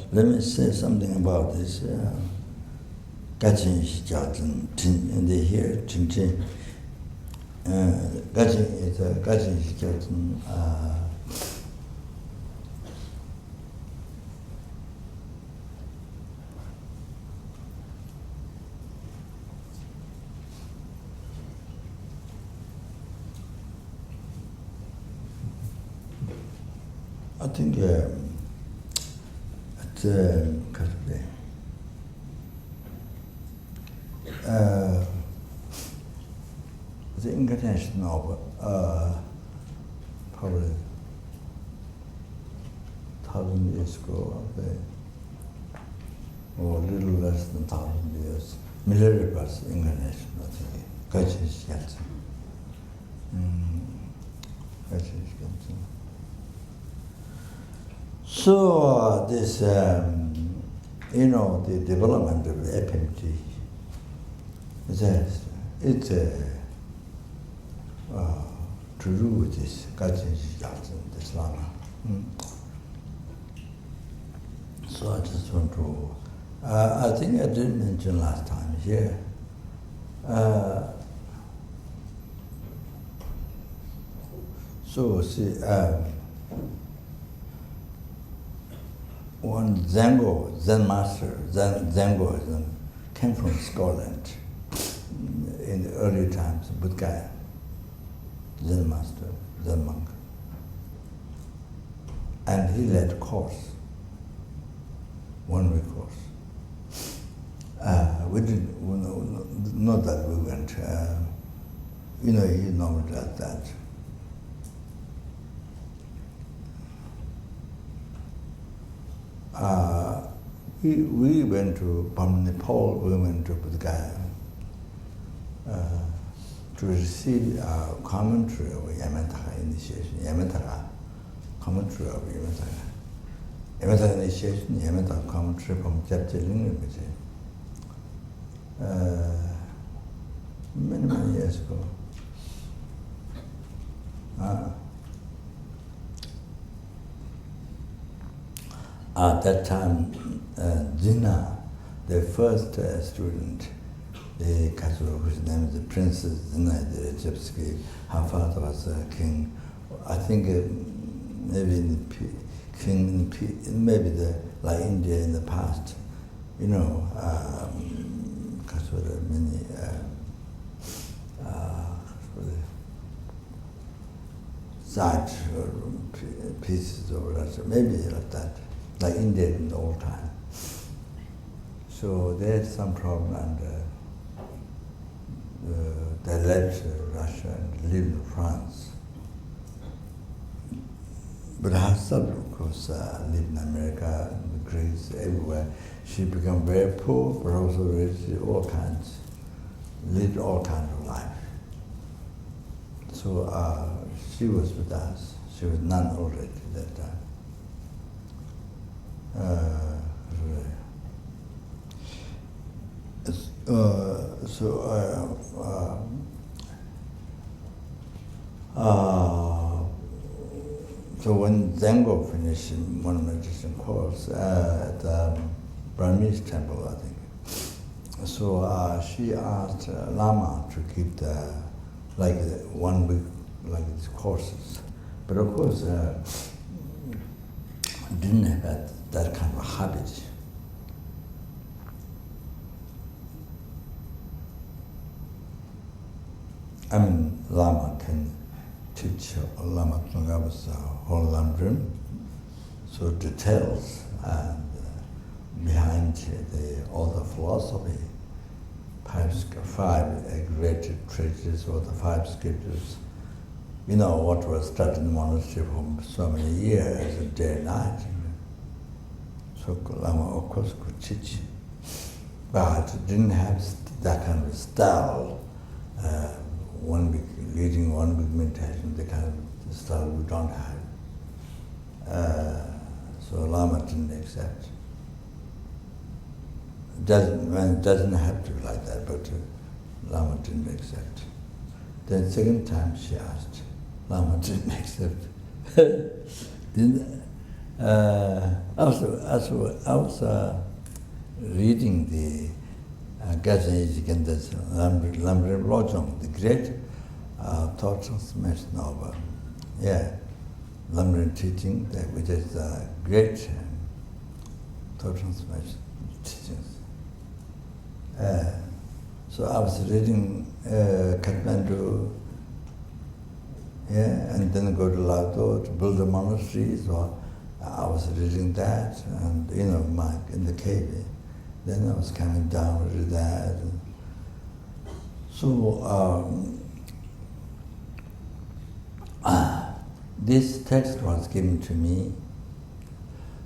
Let me say something about this Kachen Yeshe Gyaltsen. And they hear Chenrezig. Kachen Yeshe Gyaltsen. I think the incarnation of probably 1,000 years ago, or a little less than 1,000 years, Milarepa's incarnation, I think, Kachen Yeshe Gyaltsen. Kachen Yeshe Gyaltsen. So this, the development of the FPMT, it's to do with this Kachen Yeshe Gyaltsen, this Lama. So I just want to, I think I did mention last time here, so see, one Zen master, Zengoism, came from Scotland in the early times, Buddha, Zen master, Zen monk. And he led a course, 1 week course. We didn't, not that we went, he normally does that. We went to Nepal, we went to Buddha to receive a commentary of Amitabha initiation, Amitabha, commentary of Amitabha. Amitabha initiation, Amitabha commentary from chapter Rinpoche. Many years ago. At that time, Zina, the first student, whose name is the Princess Zina, the Egyptian, her father was a king. I think maybe maybe like India in the past, many side pieces or whatever, maybe like that. Like India in the old time. So they had some problem and they left Russia and lived in France. But her son, of course, lived in America, Greece, everywhere. She became very poor, but also lived all kinds of life. So she was with us. She was nun already at that time. So when Zengo finished one meditation course at the Burmese temple, I think, so she asked Lama to keep the 1 week these courses, but of course didn't have that kind of habit. I mean, Lama can teach Lama Tsongkhapa's whole Lamdrim, so details and behind all the philosophy, 5 great treatises or the 5 scriptures, what was studied in the monastery for so many years, day and night. So Lama, of course, could teach, but didn't have that kind of style, 1 week, leading 1 week meditation, the kind of style we don't have. So Lama didn't accept. doesn't have to be like that, but Lama didn't accept. Then second time she asked, Lama didn't accept. I was reading the Kachen Yeshe Gyaltsen, Lambre Lojong, the great thought transmission of Lambre teaching, which is great thought transmission teachings. So I was reading Kathmandu, and then go to Lado to build a monastery. So I was reading that, and in the cave. Then I was coming down with that. So this text was given to me.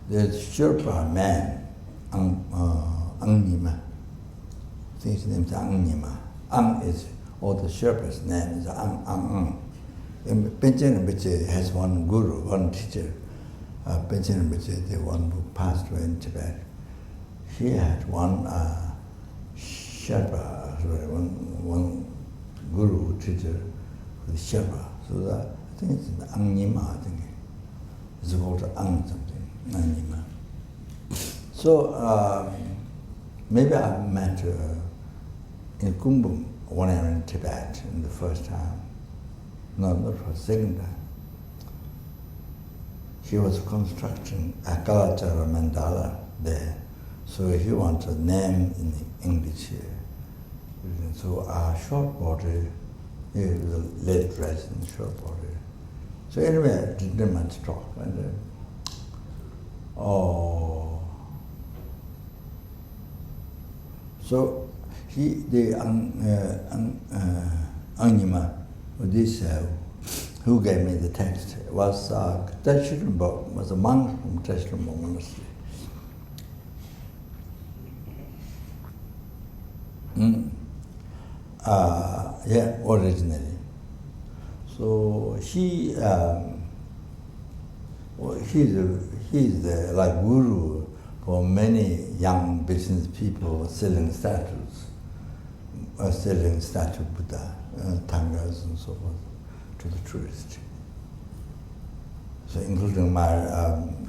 The Sherpa man, Angnima. I think his name is Angnima. Ang is, or the Sherpa's name is Ang. Panchen Rinpoche has one guru, one teacher. Panchen Rinpoche, the one who passed away in Tibet. He had one Sherpa, one guru teacher with Sherpa. So that, I think it's Angnima, I think. It's called Ang something, Angnima. So maybe I met her in Kumbum when I was in Tibet in the first time. No, not for the second time. He was constructing a Kalachara mandala there. So he wanted a name in English here. So short body, with a late dress and short body. So anyway, I didn't much talk. And, so the Angnima, this who gave me the text, was was a monk from Teshlambo Monastery. Originally. So he's the like guru for many young business people selling statues, selling statue Buddha, tangas and so forth to the tourists. So including my,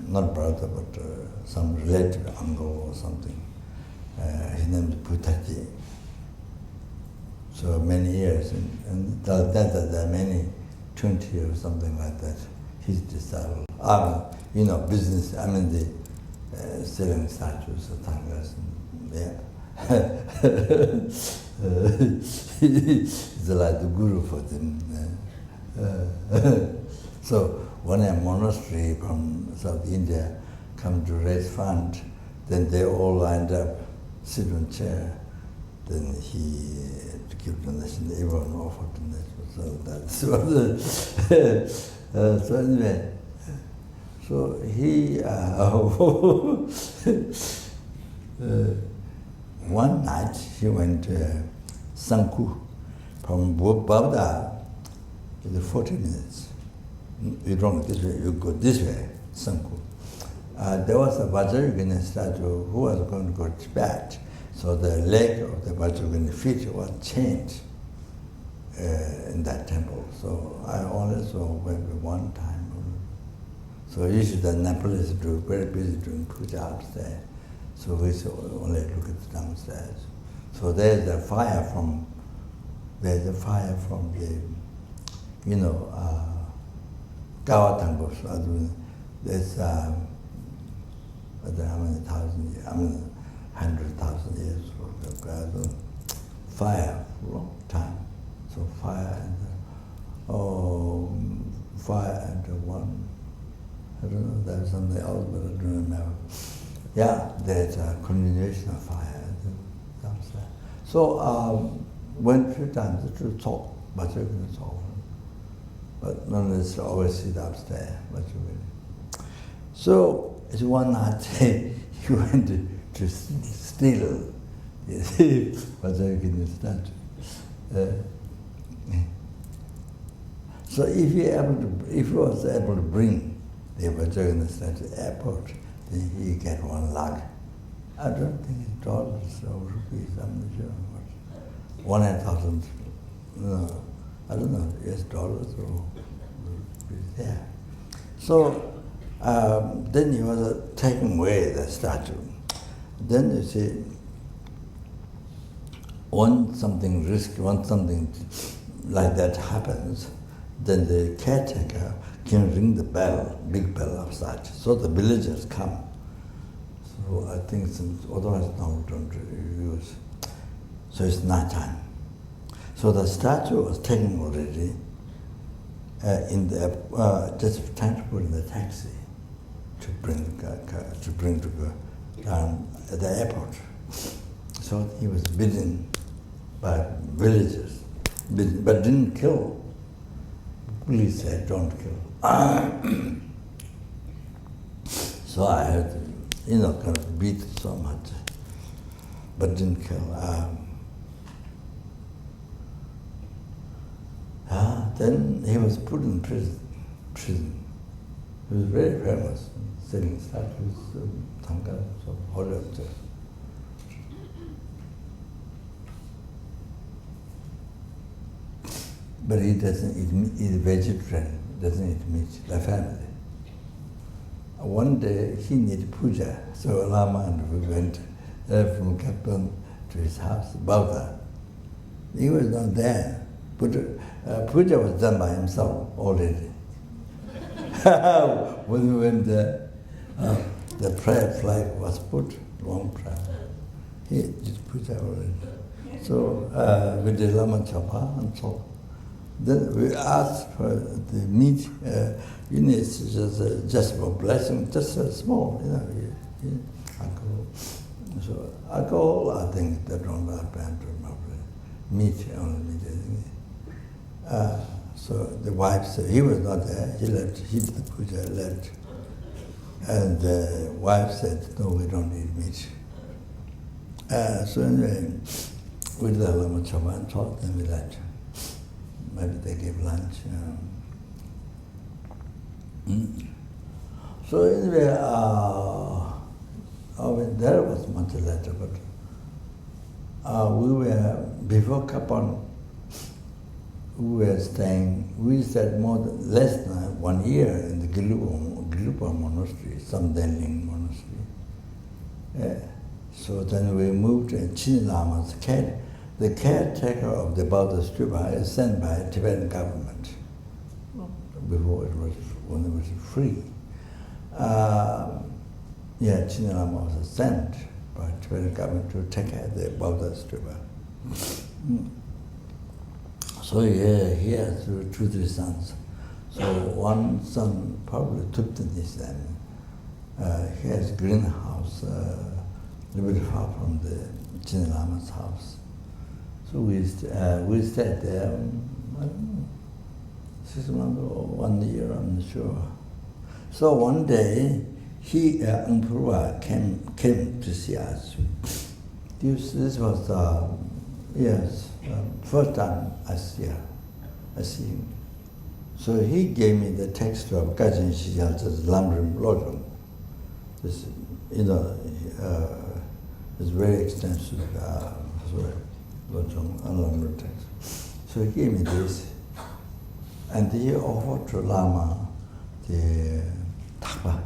not brother, but some relative uncle or something. His name is Bhutaji. So many years, and there are many, 20 or something like that, his disciple. Business, the selling statues of tangas, he's like the guru for them. So when a monastery from South India come to raise fund, then they all lined up, sit on chair. Then he to give donation, everyone offered donation. So that's what so anyway, so he one night he went to Sanku from Bavda with 40 minutes. You don't go this way, you go this way, Sanku. There was a Vajrayana statue who was going to go to Tibet. So the leg of the Vajrayana feet was changed in that temple. So I only saw maybe one time. So usually the Nepalese do very busy doing puja upstairs. So we only look at the downstairs. So there's a fire from the, Gawa temples. There's how many thousand years? 100,000 years ago. Fire for a long time. So fire and one. I don't know, there's something else, but I don't remember. Yeah, there's a continuation of fire downstairs. So went a few times to talk, but you're going to talk. But none of us always sit upstairs, but you will. So it's one night he went to steal the Vajrayana statue. So if he was able to bring the Vajrayana statue to the airport, then he get one lug I don't think it's dollars or rupees, I'm not sure. But 1,000, no, I don't know, yes, dollars or rupees, yeah. So then he was taking away the statue. Then you see, when something risky, when something like that happens, then the caretaker can ring the bell, big bell of such, so the villagers come. So I think otherwise now we don't use. So it's night time. So the statue was taken already in the just trying to put in the taxi to bring to go down at the airport. So he was beaten by villagers, but didn't kill. Police said, don't kill. So I had, kind of beat so much, but didn't kill. Then he was put in prison. He was very famous, selling statues, some kind of holy objects. But he doesn't eat meat, he's a vegetarian, doesn't eat meat, the family. One day he needed puja, so Lama and we went from Kopan to his house, Bauta. He was not there. Puja was done by himself already. When we went there, the prayer flag was put, long prayer. He did puja already. So we did Lama Chapa and so. Then we asked for the meat, it's just for blessing, just a small, alcohol. So alcohol, I think they don't have meat, only meat. So the wife said, he was not there, he left, he did the puja, left. And the wife said, no, we don't eat meat. So anyway, we did the Lama Chapa and talked, and we left. Maybe they gave lunch. So anyway, there was much later, but we were, before Kopan, we were staying, we stayed less than 1 year in the Gilupa monastery, some Denling monastery. So then we moved to Chin Lama's care. The caretaker of the Bodhisattva is sent by the Tibetan government. Before when it was free. Chin Lama was sent by the Tibetan government to take care of the Bodhisattva. So he has 2-3 sons. So one son probably took to this then. He has a greenhouse a little bit far from the Chin Lama's house. So we stayed there, I don't know, 6 months or 1 year, I'm not sure. So one day, Amitabha came to see us. This was, first time I see him. So he gave me the text of Kachen Yeshe Gyaltsen's Lamrim Lojong. This, it's very extensive Lojong text. So he gave me this, and he offered to Lama the Takpa,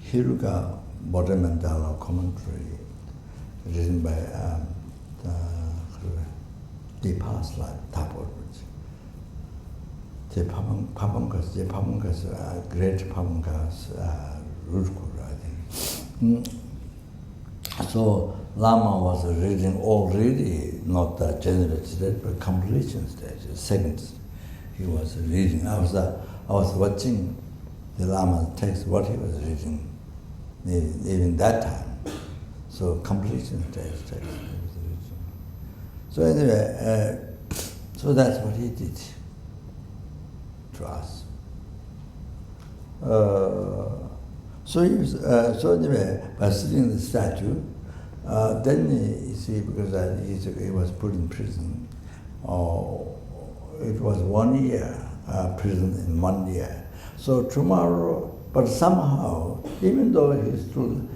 Hiruka Bodhimandala commentary written by the past life, Tapo. The Papankas, great Papankas, Rudkur, I think. So Lama was reading already, not the general stage, but completion stage, second. He was reading. I was watching the Lama's text, what he was reading, even that time. So completion stage text he was reading. So anyway, so that's what he did to us. So anyway, by sitting in the statue, then you see, because he was put in prison, it was 1 year, prison in 1 year. So tomorrow, but somehow, even though he stood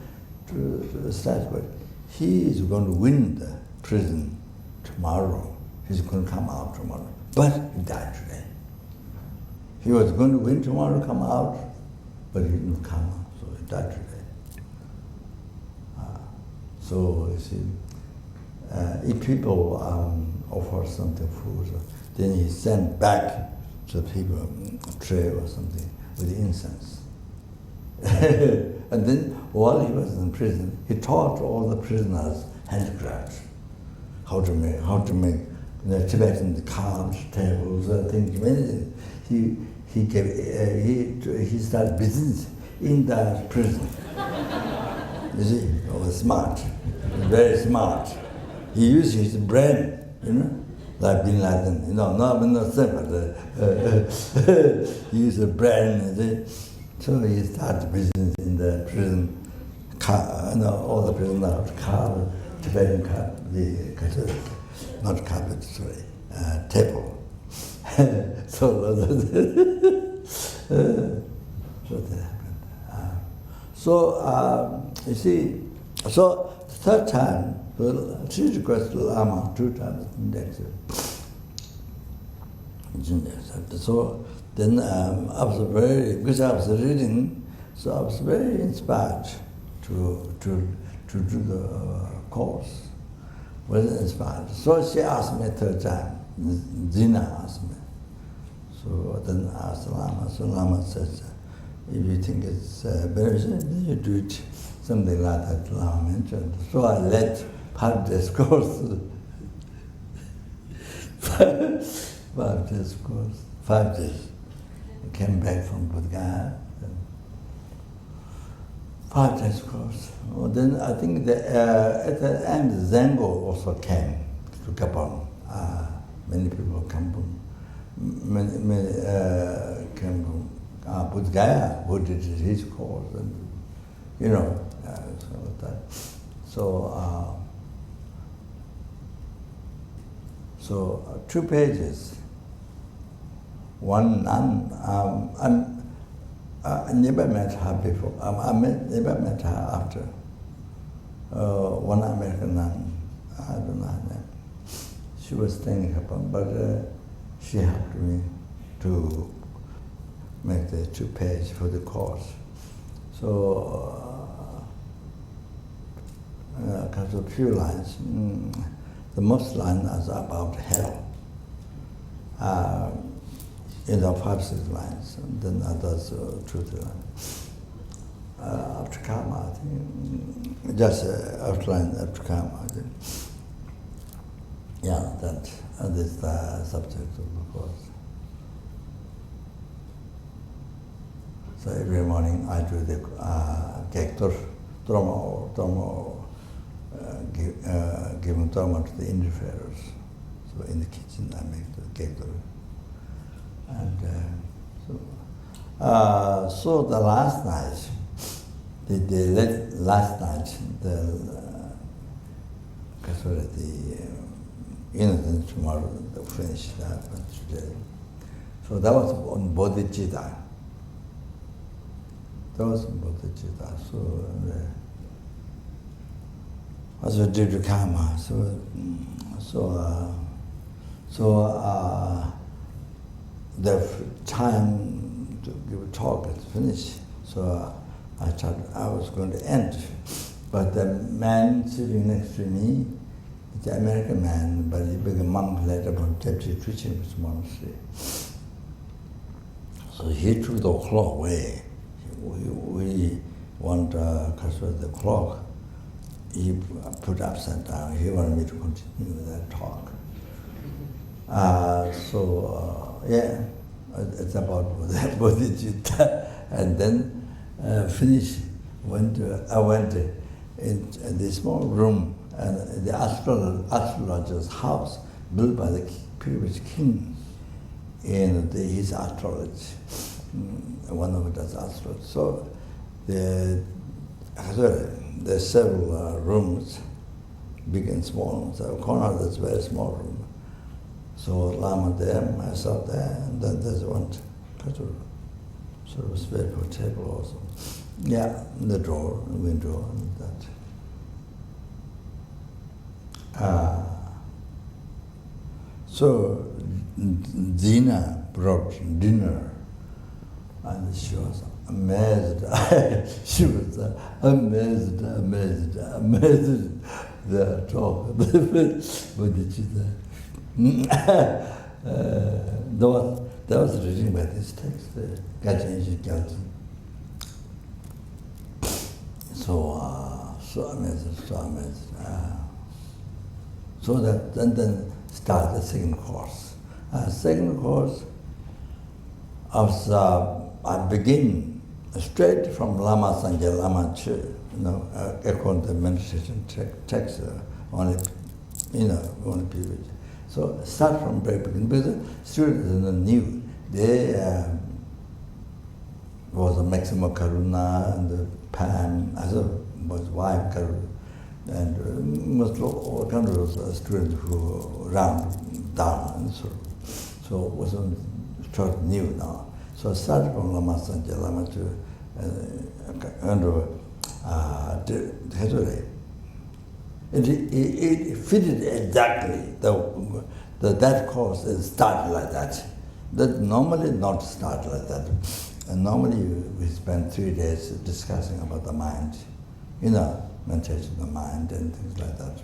to the statue, but he is going to win the prison tomorrow. He's going to come out tomorrow. But he died today. He was going to win tomorrow, come out, but he didn't come out, so he died today. So you see, if people offer something food, then he sent back to the people a tray or something with incense. And then while he was in prison, he taught all the prisoners handicrafts, how to make Tibetan cups, tables, things. He started business in the prison. You see, he was smart, very smart. He used his brain, like Bin Laden, not simple. He used the brain, you see. So he started business in the prison. All the prisoners carved Tibetan carpet, not carpet, sorry, table. So that happened. You see, so the third time, she requested Lama 2 times next year. So then because I was reading, so I was very inspired to do the course. Was inspired. So she asked me 3rd time. Zina asked me. So then I asked Lama. So Lama says, if you think it's beneficial, then you do it. Something like that Lama mentioned. So I led 5 days course. 5 days course. 5 days. I came back from Bodhgaya. 5 days course. Well, then I think at the end, Zengo also came to Kopan. Many people come from, many came from Bodhgaya, who did his course, and so that. So 2 pages. One nun. I never met her before. I never met her after. One American nun, I don't know her name. She was staying in Kopan, but she helped me to make the 2 pages for the course. So, a few lines. The most line is about hell. 5, 6 lines, and then others 2, 3 lines. After karma, I think, just outline after karma. I think. Yeah, that is the subject of the course. So every morning I do the gektor, giving dharma to the interferers. So in the kitchen I make the gektor. And so the last night, the innocent tomorrow, the finished happened today. So that was on bodhichitta. So also due to karma. The time to give a talk is finished, so I thought I was going to end. But the man sitting next to me, it's an American man, but he became a monk later from deputy preaching this monastery. So he took the clock away. We want the clock. He put upside down. He wanted me to continue with that talk. Yeah, it's about bodhichitta. And then finished. I went in the small room, and the astrologer's house built by the previous king in his astrology. One of it does astrology. So there's several rooms, big and small. So a corner that's a very small room. So Lama there, myself there, and then there's one sort of space for table also. Yeah, the door, the window, and that. So Zina brought dinner, and she was amazed. She was amazed the talk of the bodhichitta. That was reading by this text, Kachen Yeshe Gyaltsen. So amazed. So that then start the second course. Second course I begin straight from Lama Sangye Lama Che, according to the meditation text, only period. So start from very beginning, because students knew they was a maximum karuna and the Pan as was wife karuna, and most all countries of students who ran down and so it wasn't sort new now. So I started from Lama Sangye Lama to it fitted exactly that course is started like that. That normally not start like that. And normally we spend 3 days discussing about the mind, meditation of the mind and things like that.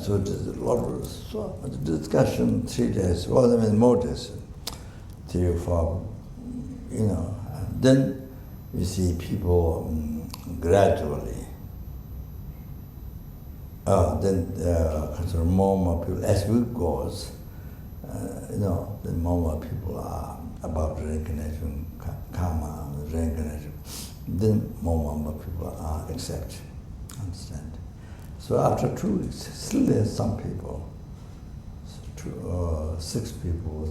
So there's a lot of so much discussion, 3 days, more days, 3 or 4, Then you see people gradually, then more people, as we goes, then more people are about reincarnation, karma, reincarnation. Then more people are accept, understand. So after 2 weeks, still there's some people, 6 people,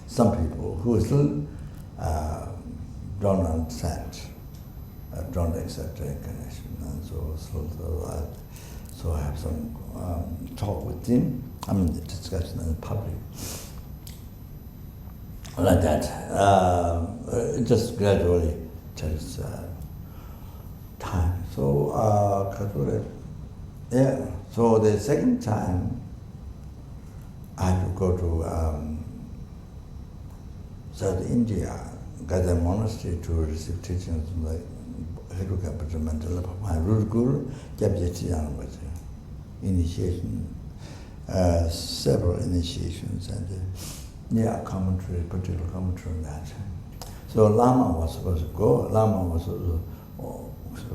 some people who still don't understand, don't accept reincarnation, and so I have some talk with him. The discussion in public, like that. It just gradually takes time. So So the second time, I had to go to South India, got a monastery to receive teachings from the my root guru, initiation, several initiations, and commentary, particular commentary on that. So Lama was supposed to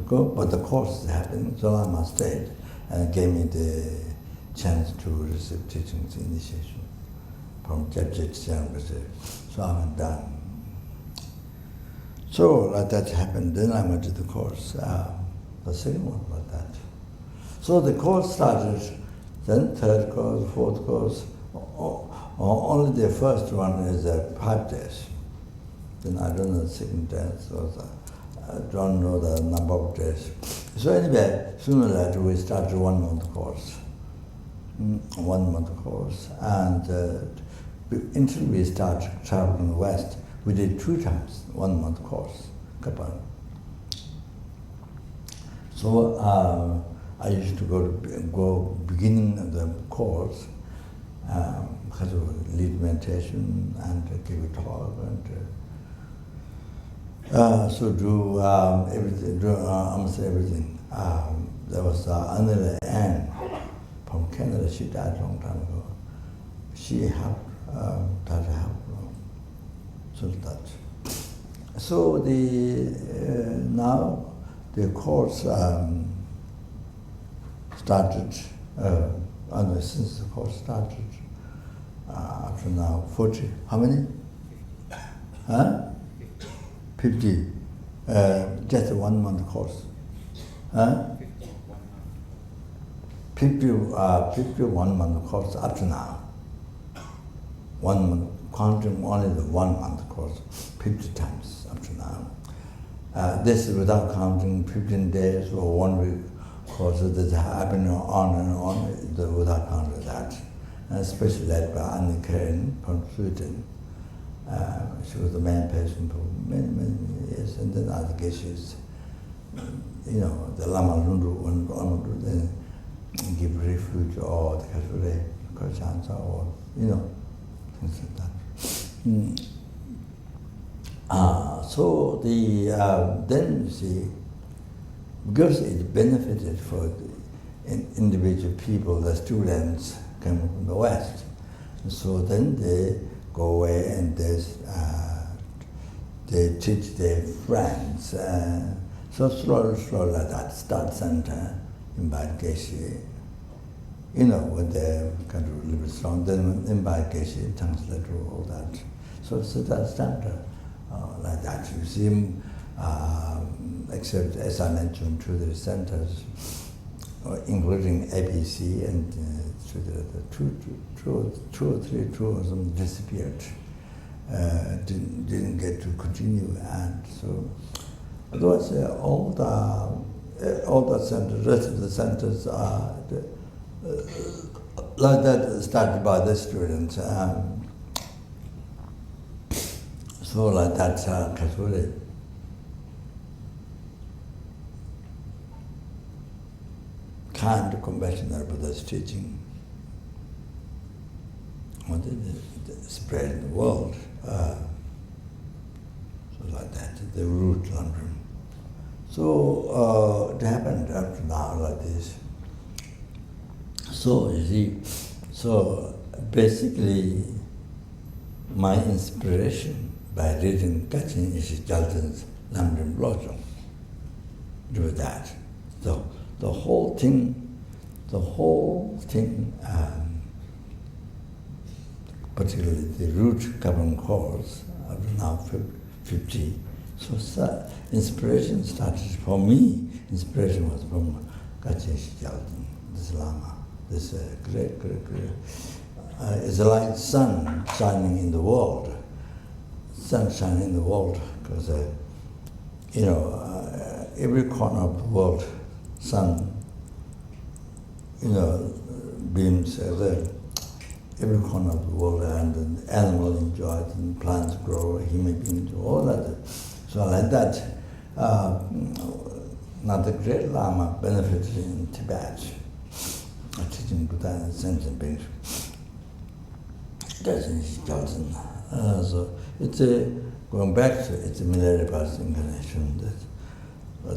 go, but the course happened, so Lama stayed and gave me the chance to receive teachings, initiation from Chenrezig. So I went down. So like that happened, then I went to the course, the second one like that. So the course started, then third course, fourth course, only the first one is 5 days. Then I don't know the second day, so I don't know the number of days. So anyway, sooner or later we started 1 month course. 1 month course, and until we started traveling west, we did 2 times 1 month course, Kopan. So I used to go beginning of the course, lead meditation and give a talk and so do everything, almost everything. There was Anila Ann from Canada. She died a long time ago. She helped, tried to help. So that. So now the course started. Since the course started, after now 40. How many? 50. Just a 1 month course. 51 month course up to now. 1 month, counting only the 1 month course, 50 times up to now. This is without counting 15 days or 1 week courses that happen on and on, without counting that. And especially led by Annie Karen from Sweden. She was the main person for many, many years, and then other cases, the Lama Lundu and Lama then give refuge or the Kashure, Kachansa, or, things like that. So then you see, because it benefited for the individual people, the students came from the West. So then they go away and they teach their friends. So slowly that start center in Bad Geshe, when they're kind of a little bit strong, then in Bad Geshe translate all that. So that center like that. You see, except as I mentioned, to the centers, including ABC and two or three tourism disappeared. Didn't get to continue, and so otherwise all the centers, rest of the centers are like that started by the students. So like that, Kasuri. Kind of conventional Buddhist teaching wanted to spread in the world. So like that, the root London. So it happened up to now like this. So you see, basically my inspiration by reading Kachen Yeshe Gyaltsen's London Blossom do that. So the whole thing, particularly the root carbon cores, are now 50. So inspiration started for me. Inspiration was from Kachen Yeshe Gyaltsen, this Lama, this great. It's like sun shining in the world. Sun shining in the world, because every corner of the world, sun, beams there. Every corner of the world, and the animals enjoy it, and plants grow, human beings do all that. So like that, now the great Lama benefited in Tibet, teaching Buddha and sentient beings. That's in Gyaltsen. So it's going back to it's a millenary past incarnation. So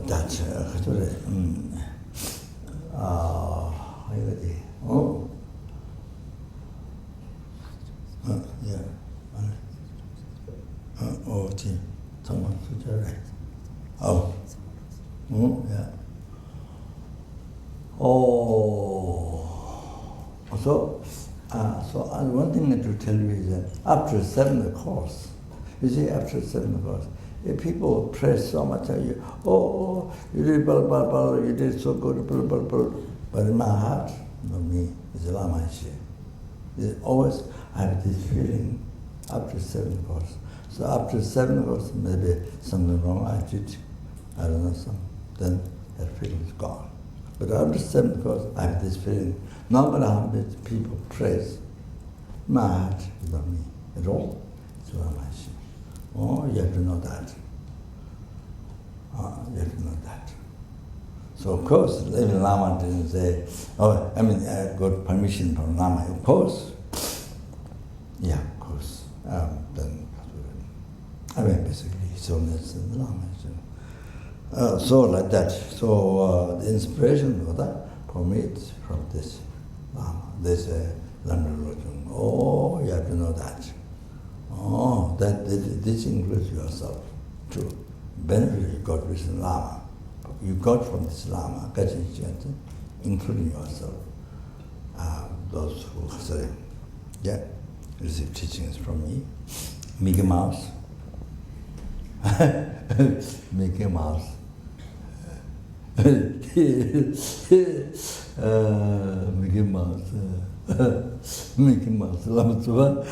one thing to tell you is that after 7th course, you see, after 7th course, if people praise so much of you, you did blah, blah, blah, you did so good, blah, blah, blah. But in my heart, not me, it's Lama Yeshe. Always I have this feeling after 7th course. So after 7th course, maybe something wrong I did, I don't know, then that feeling is gone. But after 7th course, I have this feeling, no matter how many people praise, my heart is not me at all. It's Lama Yeshe. You have to know that. You have to know that. So of course, even Lama didn't say, I got permission from Lama. Of course. Yeah, of course. Then, basically, Holiness the Dalai Lama. So like that. So the inspiration for that, for me, it's from this Lama, this London religion. You have to know that. This includes yourself too. Benefit you got with the Lama. You got from this Lama, Kachen Yeshe Gyaltsen, including yourself. Those who say, receive teachings from me. Mickey Mouse. Mickey Mouse. Mickey Mouse. Mickey Mouse. Lama Tsuba.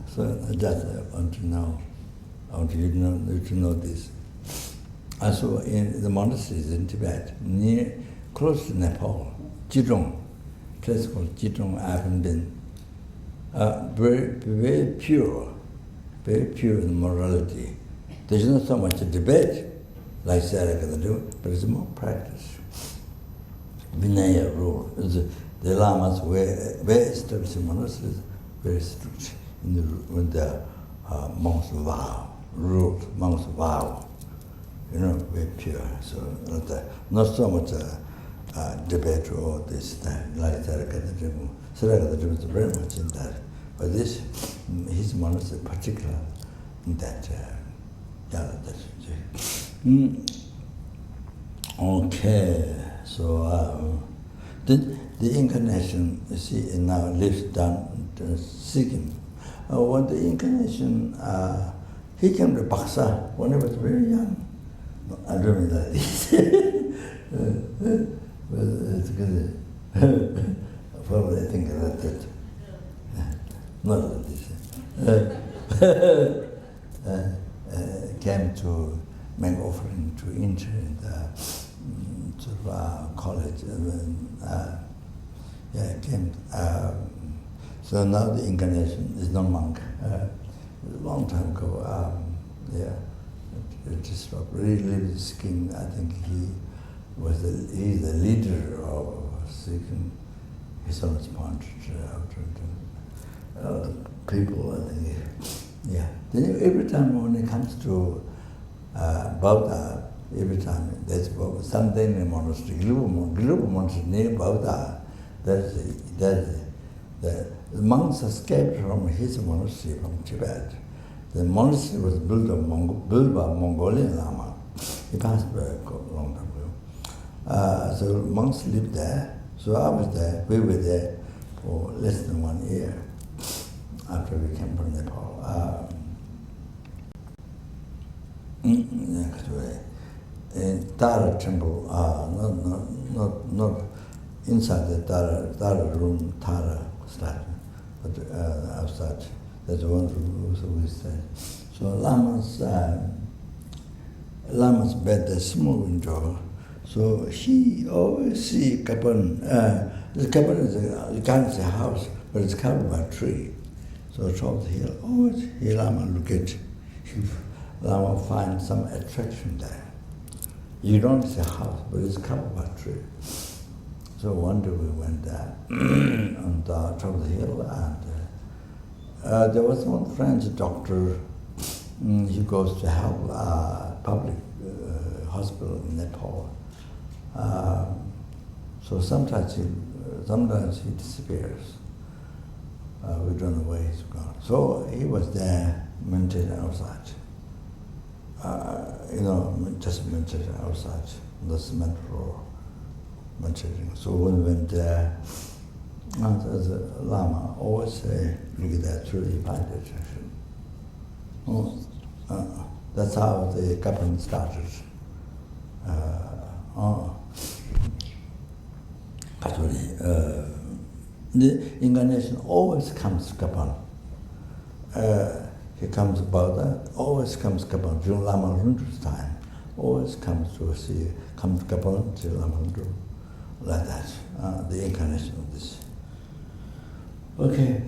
So just I want to know. I want you to know this. Also in the monasteries in Tibet, close to Nepal, Jidong, place called Jidong. I haven't been. Very pure in morality. There's not so much a debate like Saragata do, but it's more practice. Vinaya rule. The Lamas were established in monasteries, very strict when the monks vow, ruled, monks vow, very pure. So not so much debate or this, that, like Saragata do. Saragata do is very much in that. But his monastery particular in that, Okay, so the incarnation, you see, now lives down Sikkim. When the incarnation, he came to Baksa when he was very young. I don't mean that. But it's good. Probably I think about that. Not like this. Came to make offering to enter in the college. Came. So now the incarnation is no monk. A long time ago, it just really lived the scheme. I think he's the leader of Sikkim. He's on his point people, I think. Then every time when it comes to Buddha, every time there's something in the monastery, global monastery near Buddha, the monks escaped from his monastery from Tibet. The monastery was built by Mongolian Lama. He passed away a long time ago. So monks lived there. So I was there. We were there for less than 1 year after we came from Nepal. In Tara temple, not inside the Tara room, Tara statue, but outside. That's one room we stayed. So Lama's bed, the small window. So he always see Kopan. The Kopan is you can't say house, but it's covered by a tree. So top of the hill, always Lama look at. Lama find some attraction there. You don't see a house, but it's covered by a tree. So one day we went there on the top of the hill, and there was one French doctor. He goes to help public hospital in Nepal. So sometimes he disappears. We don't know where he's gone. So he was there meditating outside. Just meditating outside on the cement floor, meditating. So when we went there, the Lama always say, look at that tree, you find attraction. That's how the Kopan started. The incarnation always comes to Kopan. He comes Buddha, always comes Kopan. During Lama Rinpoche's time, always comes to come to Kopan to Lama Rinpoche. Like that, the incarnation of this. Okay.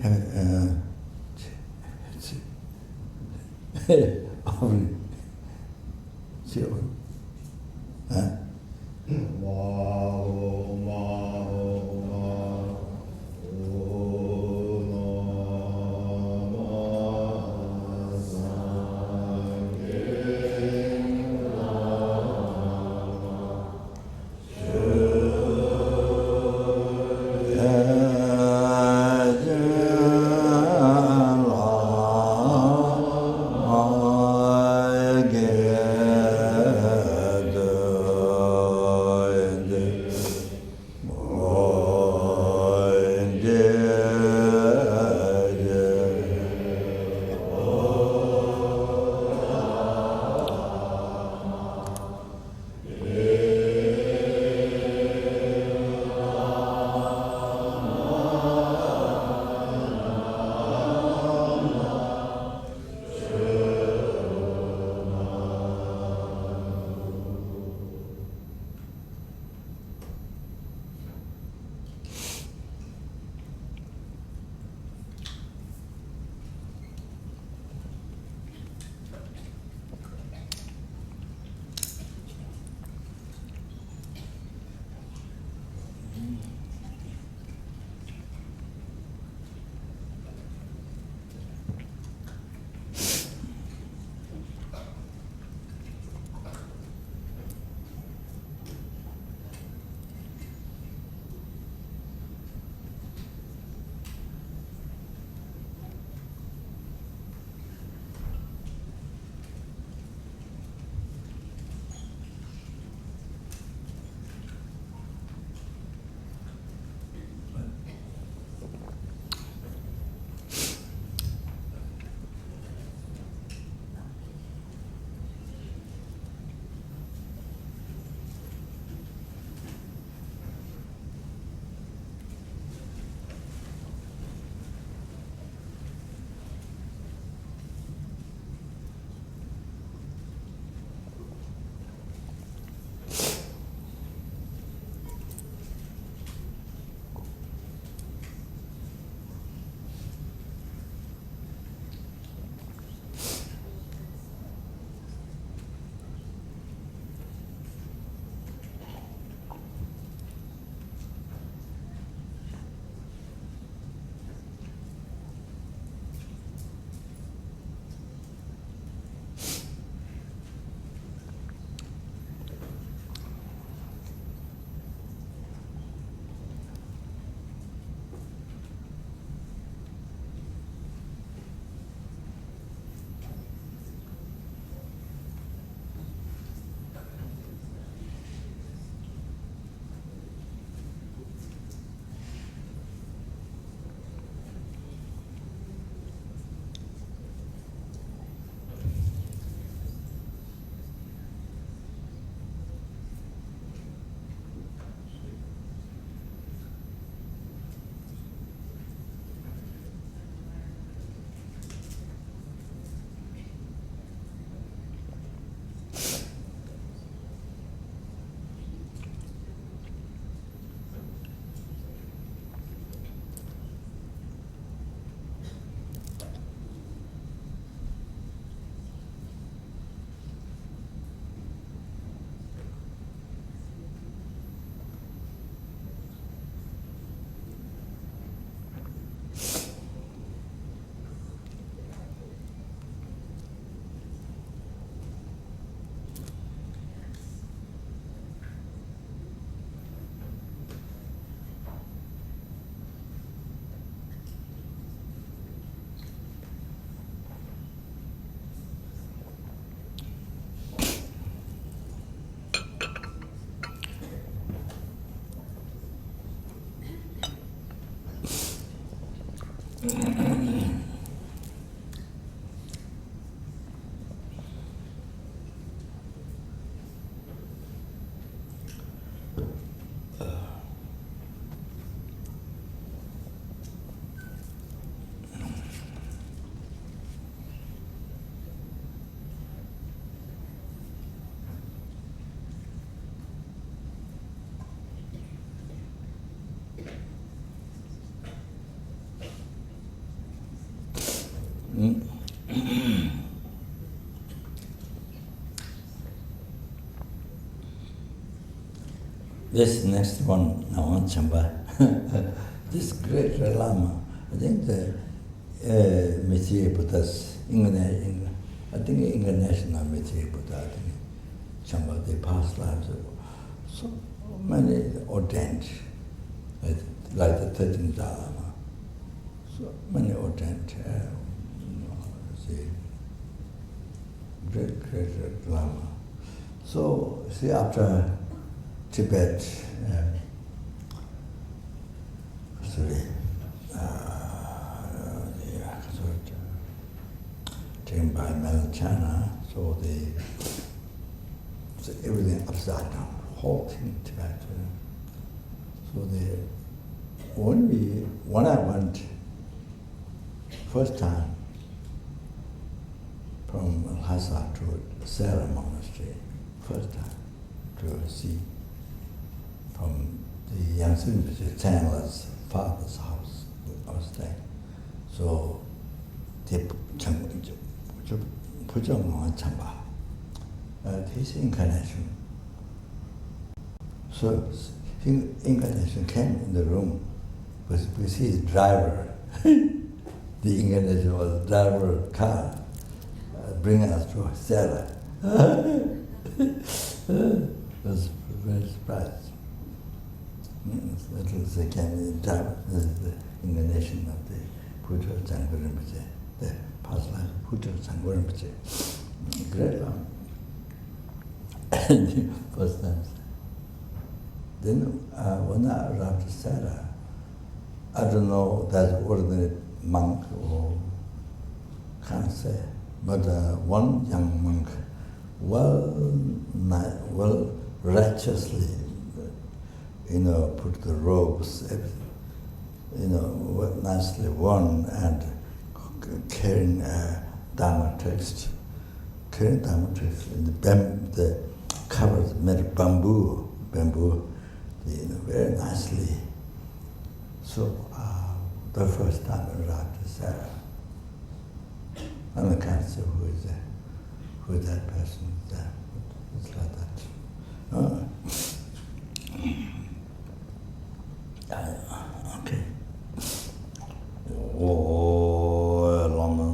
this next one, Nawan Chamba, this great Lama, I think the Messiah Buddha's I think international Messiah Buddha, I think Chamba, they past lives, so many ordained, like the 13th Dalai Lama, so many ordained, great Lama. So, see, after Tibet, taken by Mel China, so everything upside down, whole thing Tibet. So when I went first time from Lhasa to Sarah Monastery, first time to see from the Yangtze Chenrezig's father's house I was staying. So they put on Chamba, his incarnation. So his incarnation came in the room with his driver. The incarnation was driver car, bringing us to Sarah. I was very surprised. That was the incarnation of the Buddha Dzangpa Rinpoche, the past life Buddha Dzangpa Rinpoche. Great Lama. First time. Then when I arrived to Sarah, I don't know that's ordinary monk or can't say, but one young monk, well righteously, put the robes, everything, well nicely worn and carrying a Dharma text. Carrying Dharma text in the covers made of bamboo, very nicely. So the first time I arrived to Sarah, I can't say who that person is there. It's like that. Okay. Lama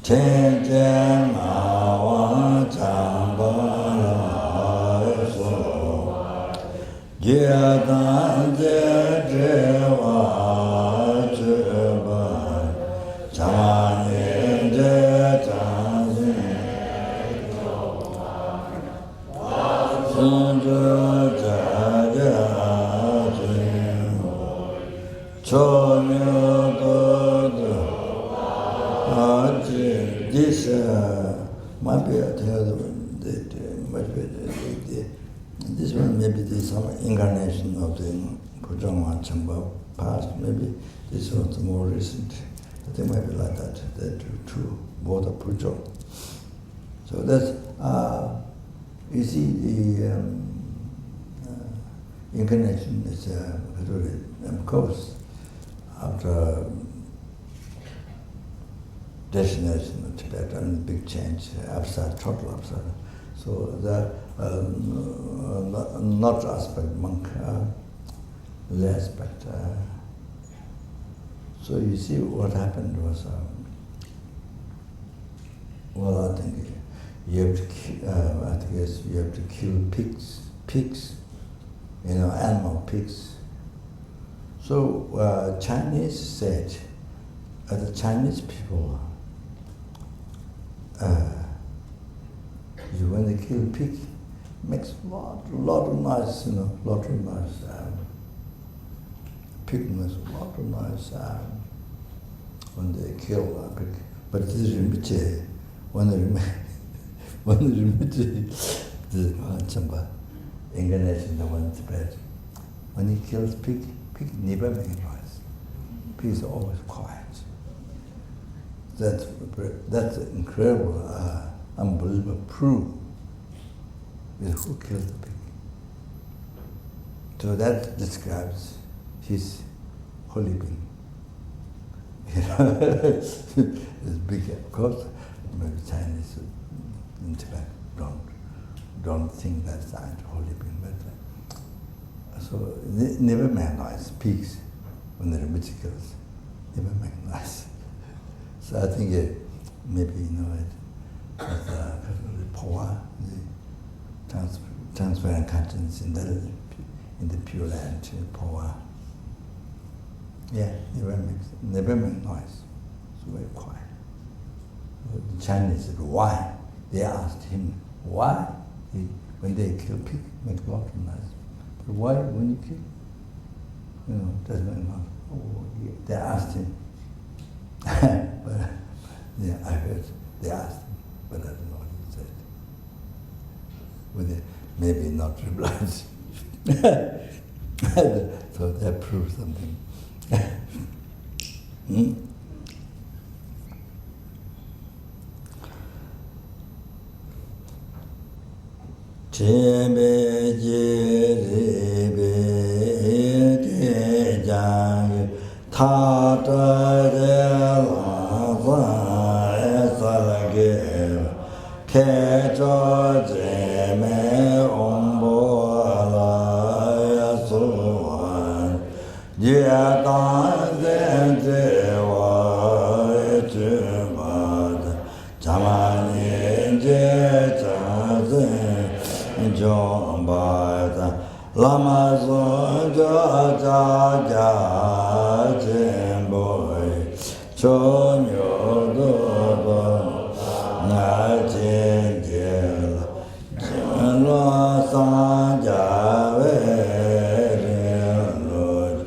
Ten ma wa cha This might be this one maybe there's some incarnation of the Pujama Chamba past, maybe this one's more recent. But they might be like that. They're two, both are Pujo. So that's, you see the incarnation is really, of course, after destination of Tibet and big change, upside, total upside. So the not aspect monk, the aspect. So you see what happened was, well, I think you have to, I guess you have to kill pigs, you know, animal pigs. So Chinese said, the Chinese people, when they kill pig, makes lot of noise, you know, lot of noise. Pig makes a lot of noise when they kill a pig. But this is Rinpoche, when the Rinpoche, the Chamba incarnation, the one in Tibet, when he kills pig never makes noise. Pig is always quiet. That's incredible, unbelievable proof is who killed the pig. So that describes his holy being. You know, it's big, of course. Maybe Chinese in Tibet don't think that's a holy being, but so they never make noise. Pigs, when they're kills, never make noise. So I think maybe you know it as the power, the transparent conscience in the Pure Land power. Yeah, never make noise. It's very quiet. The Chinese said, why? They asked him, why? When they kill pig, make a lot of noise. But why when you kill? You know, doesn't make noise. Oh, yeah. They asked him. But yeah, I heard they asked him, but I don't know what he said. Well, they maybe not replied. So that proves something. Chebe jirebe ke jang ta ta de la za sa ge ke cho je me om bo la ya so ya ta de de wa je ma cha ma ni je cha ze John Lama Zonja Jaja Jemboy Chonyo Dodo Najen Gel Jenwa Sanja Vere Lord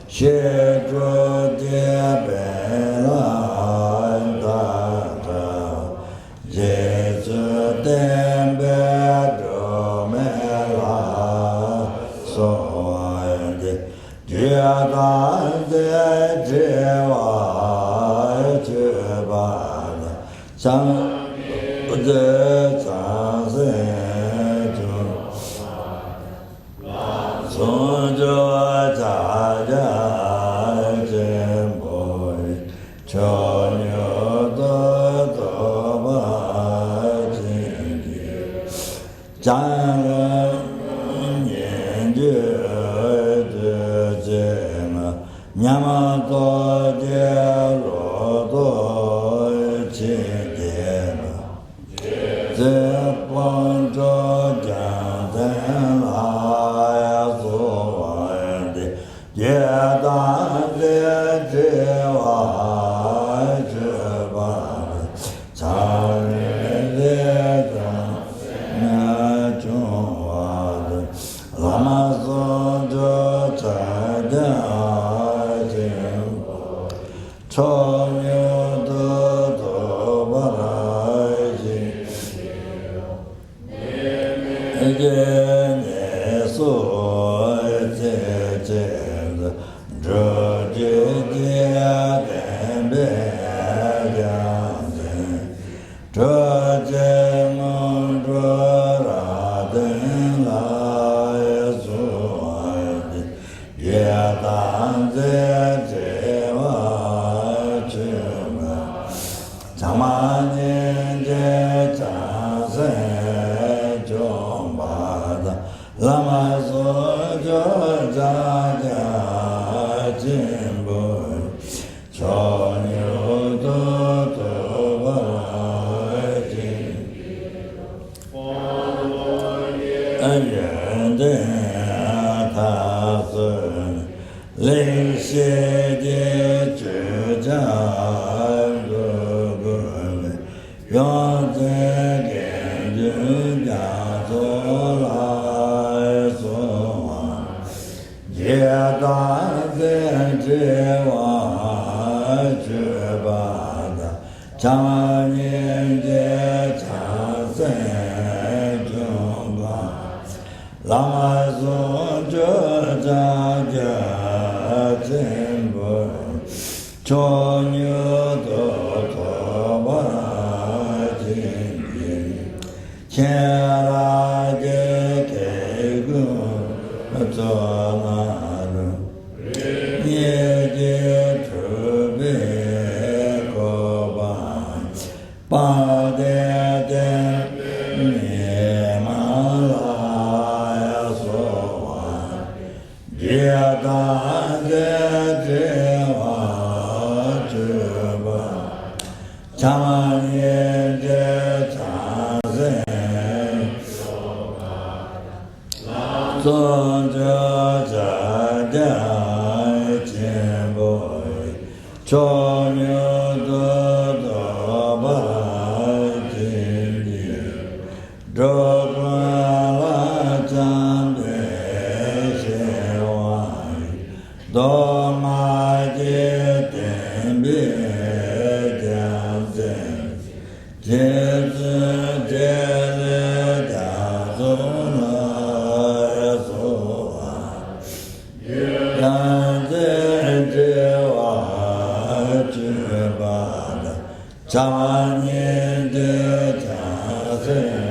Shedro Debela Data Jesu Dembe Lama so jo ja ja jin bo cho nyu do do ba jin an de ta sun lin xie de zhi ja gu gu yang zhe ge jin ja zo la ye da ze zhe wa zhe ba da chang nian jie chang sen zhong ba lama so zhe zha jia zhen bo cho nyu do to ba jin yin qian la jie ke gu zhe na ba de de ni ma la so wa ye da de de wa zhe ba cha ye de cha ze zong zhe zhe de jian bo cho nyu do do ba do la chan de se wa do ma de ten bi jian zhen jie zhi jie le da zo la so wa yan zhe zhe wa zhe ba da cha nian de cha zhen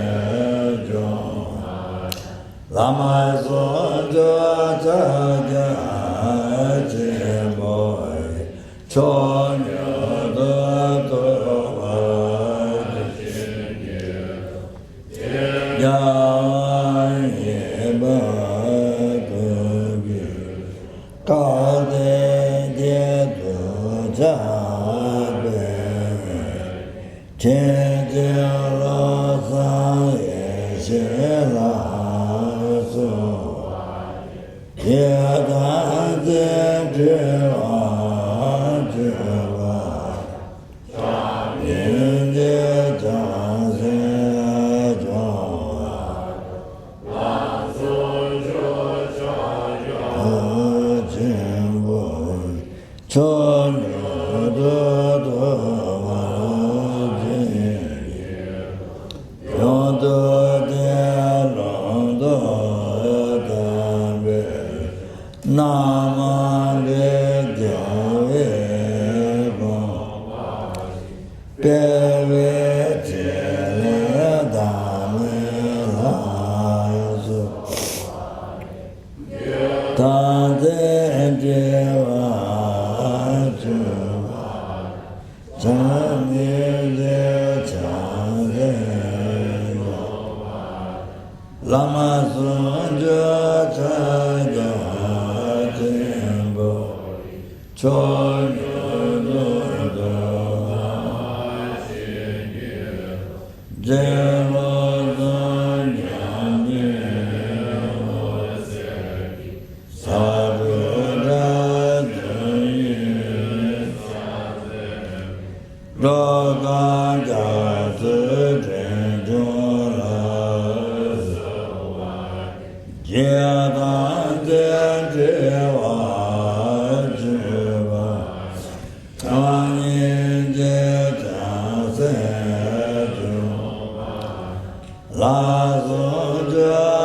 Lama so jo ja ja jin bo cho nyu do do wa jin ya ye ba do bi ta de de do ja be chen je lo sa ye she la ye da de zhe wa zhe ba yin de zhang zhe zhuang la su zhu zhuang jin bo cho nyu do do wa jin yong do de long do Nama le jiao ye bo pe we zhe le da me la su ta zhe zhe wa zhe wa zhe ni le chang zhe lama sun zhe zhe zhe cho nyu do do zhe lo do nyan ni wo sa du da zhen yin ro ga ja zhe zhen zhong la ye da zhe zhe wa la so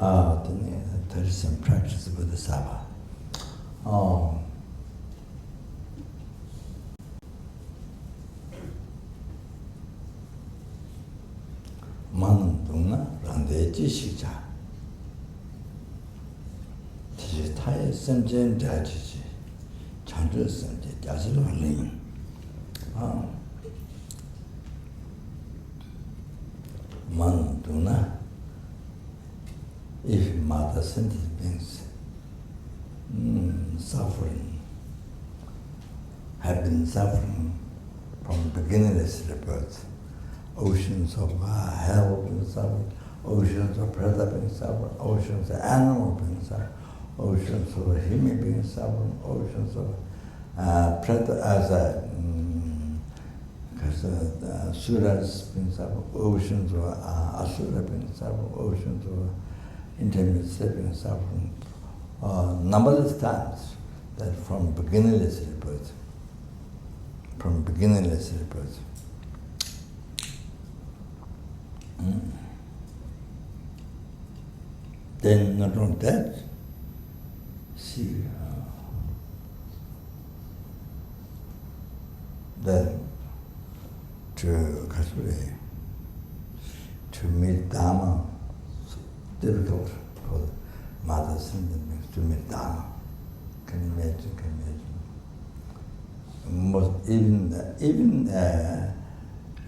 There is some practice of Bodhisattva. Mahamudra randeji shikja. Tiji taye sentient deity. Chenrezig Gyaltsen. Mahamudra. If mother sentient beings suffering, have been suffering from beginningless rebirth, oceans of hell being suffered, oceans of predator being suffered, oceans of animal being suffered, oceans of human being suffering, oceans of predator suras being suffered, oceans of asura being suffered, oceans of intermittent sleeping and suffering, numberless times, that from beginningless rebirth. From beginningless rebirth. Then not only that, see, then to meet Dharma, so difficult for the mother sentient beings to meet Dharma. Can you imagine? Even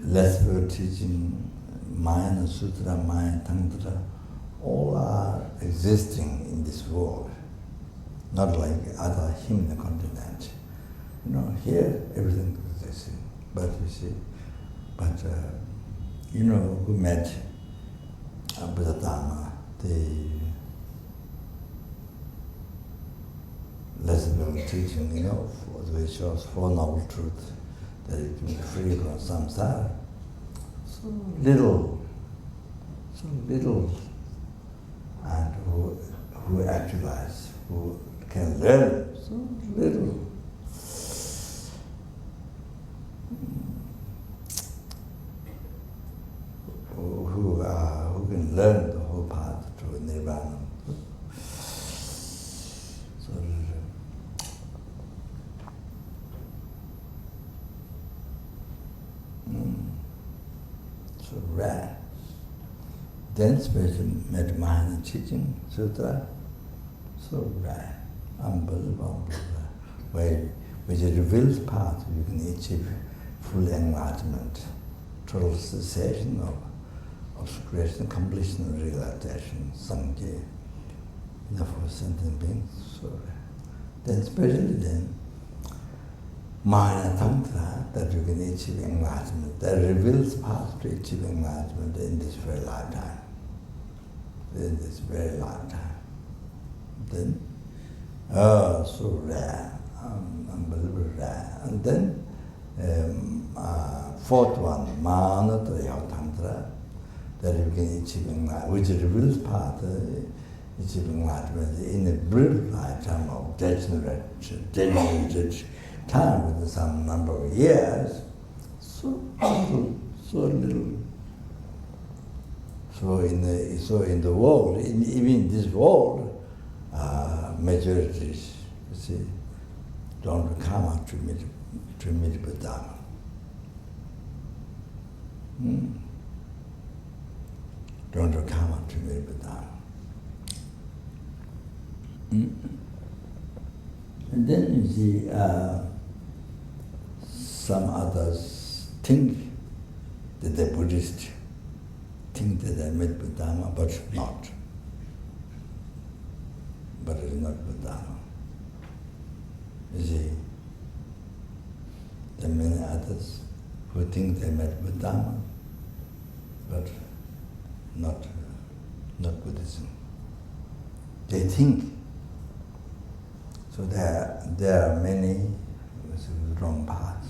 less well teaching, Maya Sutra, Maya Tantra, all are existing in this world, not like other human continent. Here everything is existing, but you see, who met Buddha Dharma, the less well teaching, which shows Four Noble Truths, that it can be free from samsara. So little, and who actualize, who can learn so little. Who can learn the whole path to nirvana. So rare. Then special met Mahayana teaching, sutra, so rare, unbelievable, which reveals path you can achieve full enlightenment, total cessation of obscuration, completion of realization, sangye, for sentient beings, so rare. Then especially then, Mahayana Tantra, that you can achieve enlightenment, that reveals path to achieve enlightenment in this very lifetime. In this very lifetime. Then, so rare, unbelievably rare. And then, fourth one, Mahamudra Tantra, that you can achieve enlightenment, which reveals path achieving enlightenment in a brief lifetime of degenerated time with some number of years, so little. So in the world, even in this world, majorities, you see, don't come up to meet Buddha. Don't come up to meet Buddha. And then you see, some others think that they're Buddhist, think that they met Buddha, but not. But it is not Buddha. You see, there are many others who think they met Buddha, but not Buddhism. They think. So there are many wrong paths.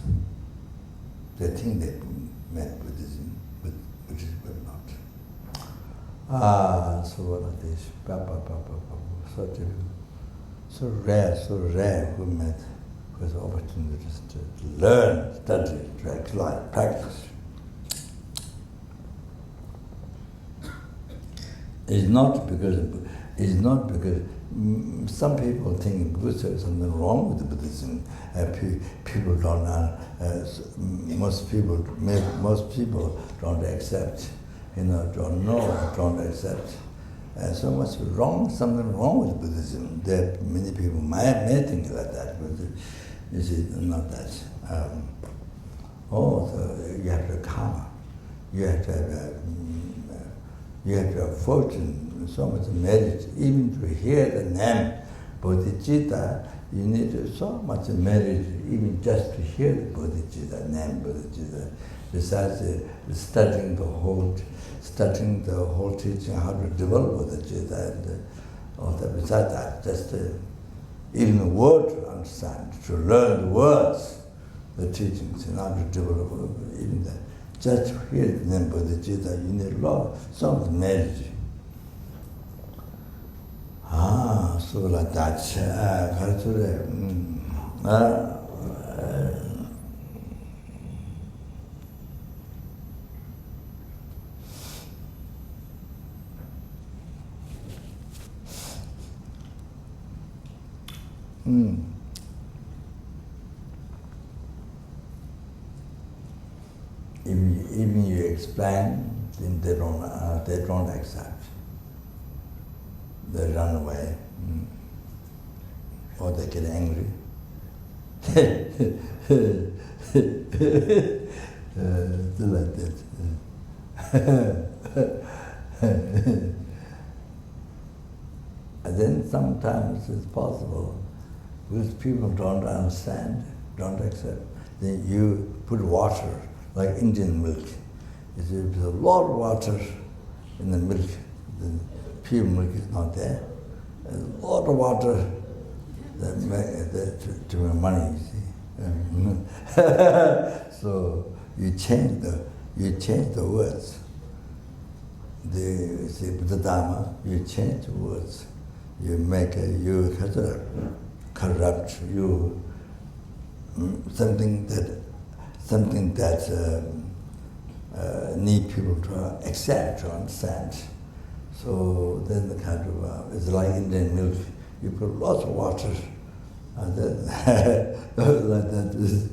They think they met Buddhism, but not. So what are these? So rare who met, who has opportunities to learn, study, to actualize, practice. It's not because some people think there's something wrong with Buddhism. People don't. Most people don't accept. Don't know, don't accept. So much something wrong with Buddhism. There many people may think like that, but this is not that. So you have to karma. You have to have fortune, so much merit. Even to hear the name bodhichitta, you need so much merit, even just to hear the bodhichitta, name bodhichitta. Besides studying the whole teaching, how to develop bodhichitta, and besides that, just even the word to understand, to learn the words, the teachings, and how to develop even that. Just to hear the name bodhichitta, you need a lot, so much merit. So like that, Even you explain, then they don't accept. They run away, or they get angry. Do like that. And then sometimes it's possible, because people don't understand, don't accept. Then you put water, like Indian milk. There's a lot of water in the milk. The pure milk is not there. There's a lot of water to make money, you see. So you change the words. You see, Buddha, you change the words. You make you corrupt. You something that need people to accept, to understand. So then the kind of it's like Indian milk. You put lots of water, and then like that is.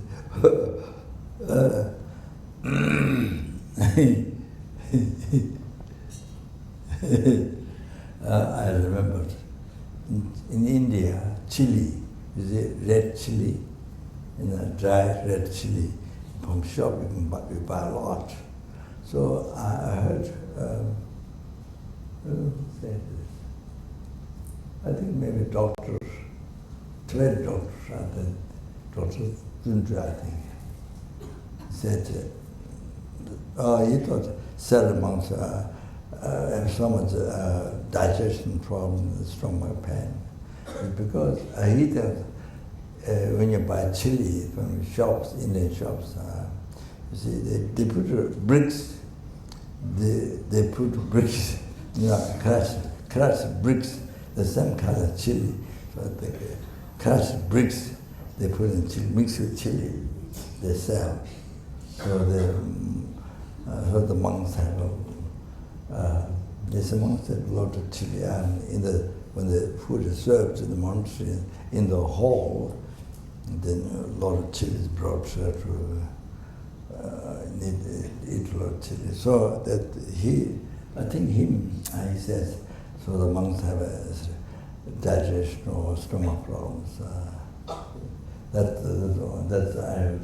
I remember in India, chili, you see red chili, dry red chili. From shop you buy a lot. So I heard, who said this? I think maybe doctors, 12 doctors, Dr. Zundra, I think, said, he thought certain monks have so much digestion problem, stomach pain. Because he thought, when you buy chili from shops, Indian shops, you see, they put bricks, they put bricks, crushed bricks, the same color chili. So they crushed bricks, they put in chili, mix with chili, they sell. So the monks have, the monks have a lot of chili, and when the food is served in the monastery, in the hall, then a lot of chili is brought to eat a lot of chili. So that he says, so the monks have a digestion or stomach problems. That's I heard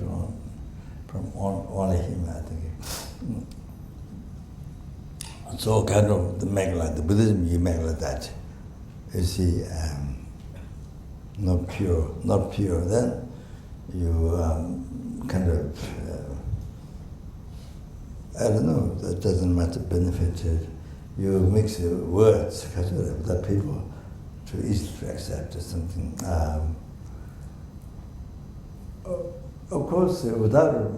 from only him, I think. So kind of make like the Buddhism, you make like that. You see, not pure. Then you kind of, I don't know, that doesn't matter, benefited. You mix the words that people too easy to accept as something. Of course, without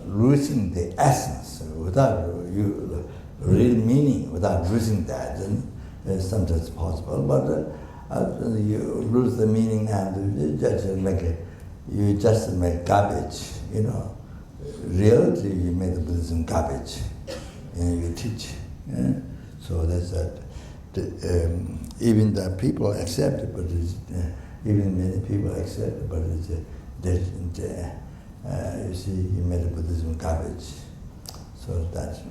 losing the essence, without real meaning, without losing that, then it's sometimes possible. But you lose the meaning and you just make garbage. Reality, you make the Buddhism garbage, and you teach. Yeah? So that's that. Even the people accept it, but even many people accept it, but you see, you made the Buddhism garbage. So that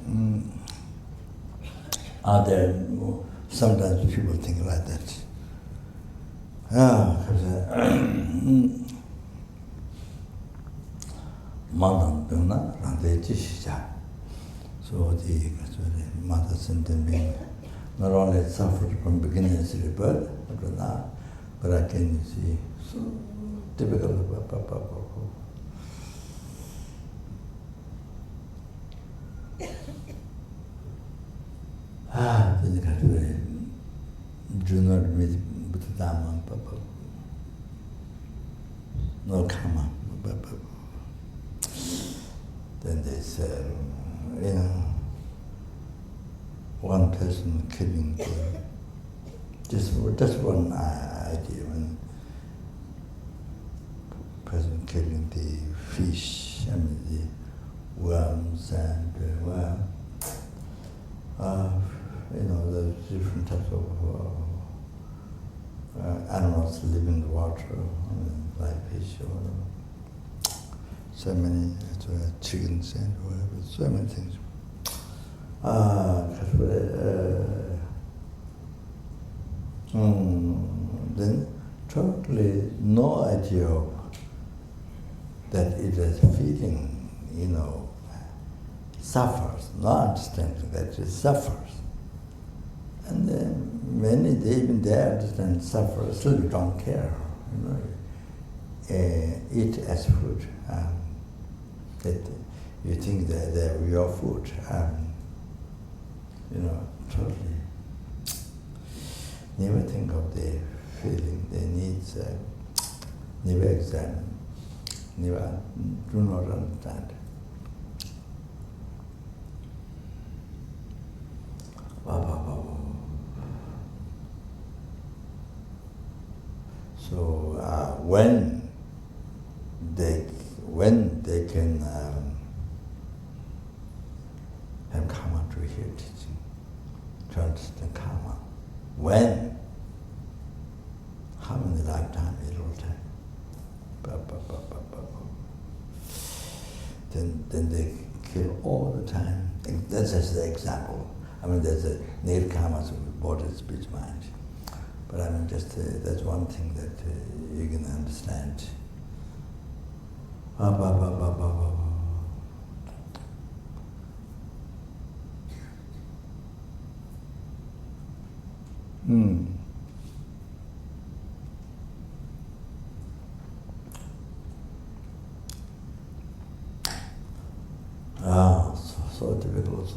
are there sometimes people think like that. So the mother sentient being not only suffered from beginning of rebirth, but again, you see, so typical. Do not meet Buddha, no karma. Then they said, one person killing just one idea. When person killing the fish, I mean the worms and the different types of animals live in the water, like fish or so many chickens and whatever, so many things. Then totally no idea of that it is feeling, suffers, not understanding that it suffers. And then many, they understand suffer, still don't care, eat as food. That you think that they're your food, totally. Never think of the feeling, the needs, never examine, never, do not understand. So when they can have karma to hear teaching, to understand karma, when? How many lifetime, a little time? Then they kill all the time. That's just the example. I mean, there's a negative karma, body, speech, mind. But I mean, just that's one thing that you can understand. So difficult.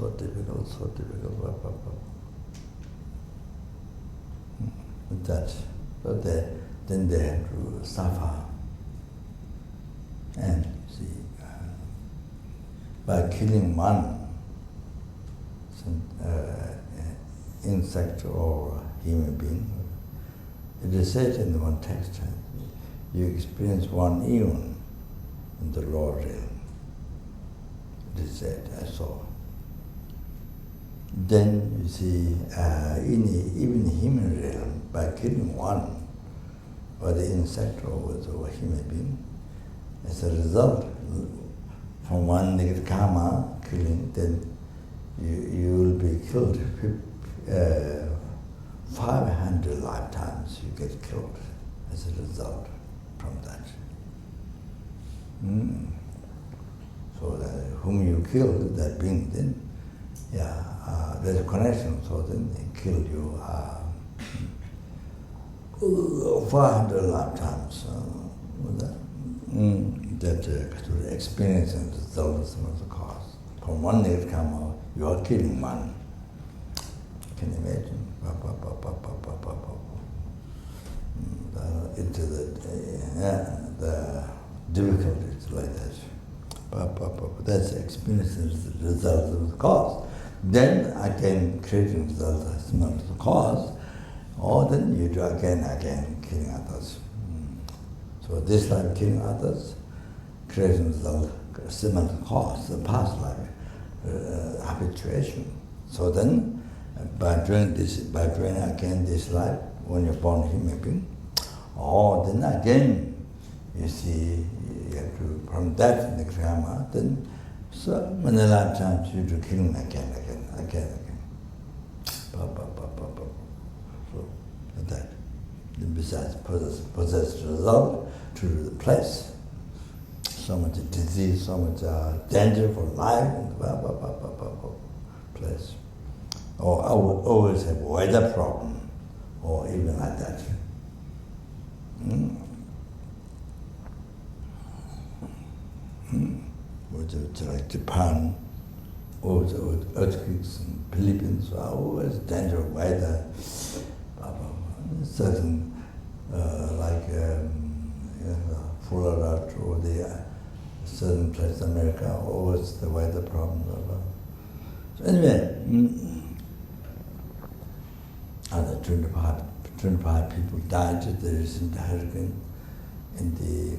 Then they have to suffer. And see, by killing one insect or human being, it is said in one text, you experience one eon in the lower realm. It is said, I saw. Then you see, even human realm, by killing one, or the insect or human being, as a result, from one negative karma killing, then you will be killed 500 lifetimes. You get killed as a result from that. So that whom you killed, that being, then there's a connection. So then they kill you 400 lifetimes. That experience and result is the cause. From one negative karma, you are killing one. Can you imagine? Into the difficulties like that. That's the experience is the result of the cause. Then again, creating result as not the cause, or then you do again, killing others. So this life killing others, creating result similar to cause, the past life, habituation. So then, by doing again this life, when you're born a human being, then again, you see, you have to, from that in the karma, then so many lifetimes you do killing again. So that. Then besides possess result to replace so much disease, so much danger for life, and place. Or I would always have weather problem, or even like that. Like Japan, or the earthquakes in Philippines, are always danger of weather. Certain Florida or the certain place in America, always the weather problem. So anyway, during the 25 people died in the recent hurricane in the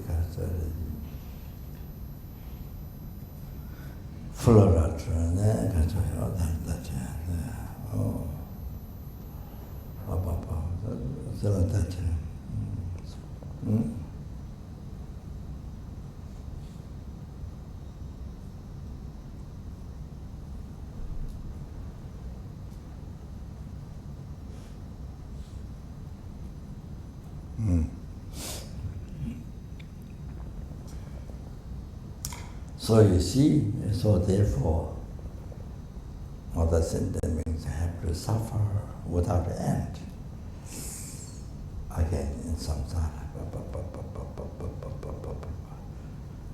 Florida. So you see, so therefore, all the sentient beings have to suffer without end. Again, in samsara.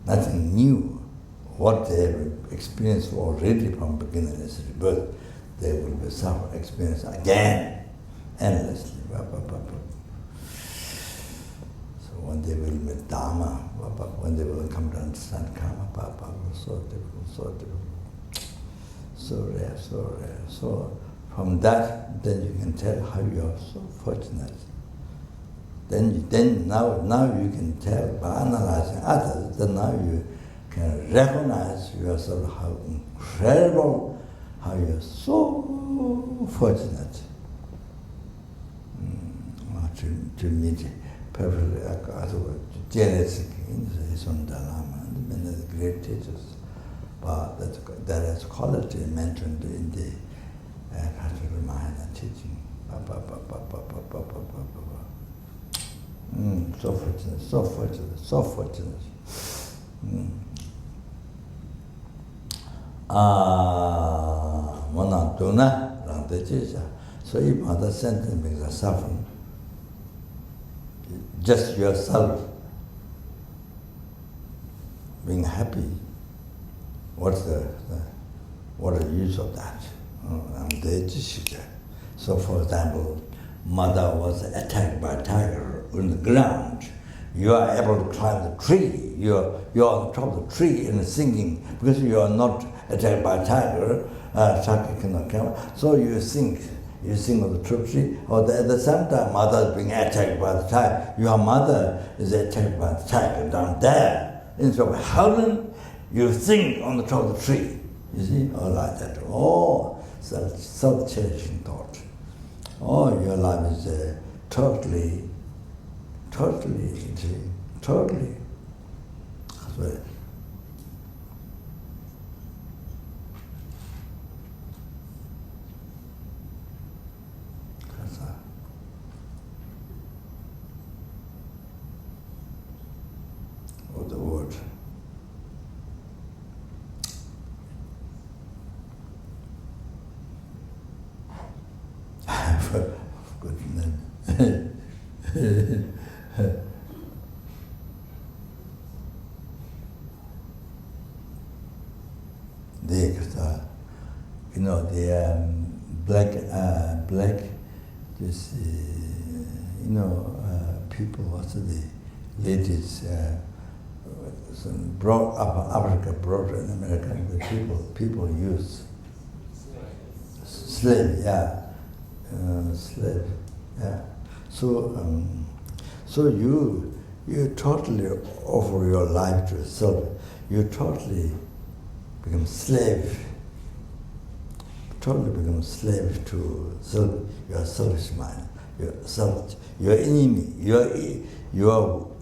Nothing new. What they have experienced already from beginning is rebirth, they will be suffer, experience again, endlessly. So when they will meet Dharma, when they will come to understand karma, so difficult, so rare. So from that, then you can tell how you are so fortunate. Then now you can tell by analyzing others, then now you can recognize yourself how incredible, how you're so fortunate to meet perfectly Chenrezig, his own Dalai Lama, and many of the great teachers. But that is quality mentioned in the Mahayana teaching. So fortunate. So if other sentient beings are suffering, just yourself being happy, what's the use of that? So for example, mother was attacked by a tiger on the ground. You are able to climb the tree. You're on top of the tree and singing because you are not attacked by a tiger. Shaka cannot come. So you sing on the tree. Or at the same time, mother is being attacked by the tiger. Your mother is attacked by the tiger down there. Instead of howling, you sing on the top of the tree. You see, or like that. Oh, self-cherishing thought. Oh, your life is totally. Sorry. Or the word. Good name. The black, this people, also the ladies, brought up Africa, brought in America, the people use slave, slave, So you totally offer your life to self. You totally become slave. Totally become slave to self, your selfish mind, your enemy, your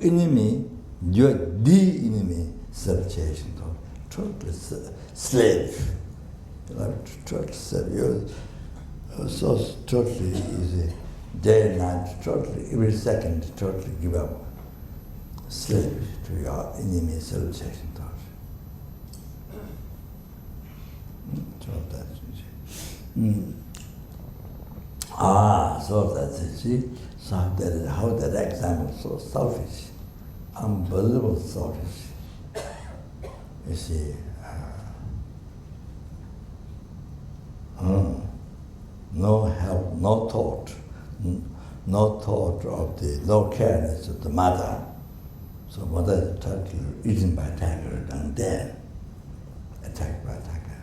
enemy, your the enemy, self-chasing thought. Totally slave. Totally slave. You're so totally easy. Day and night, totally, every second, totally give up. Slave to your enemy, self-chasing thought. So that's it. So that's it. See, so how that example is so selfish, unbelievable selfish. You see, no help, no thought of the no careness of the mother. So mother is totally eaten by a tiger and dead, attacked by a tiger.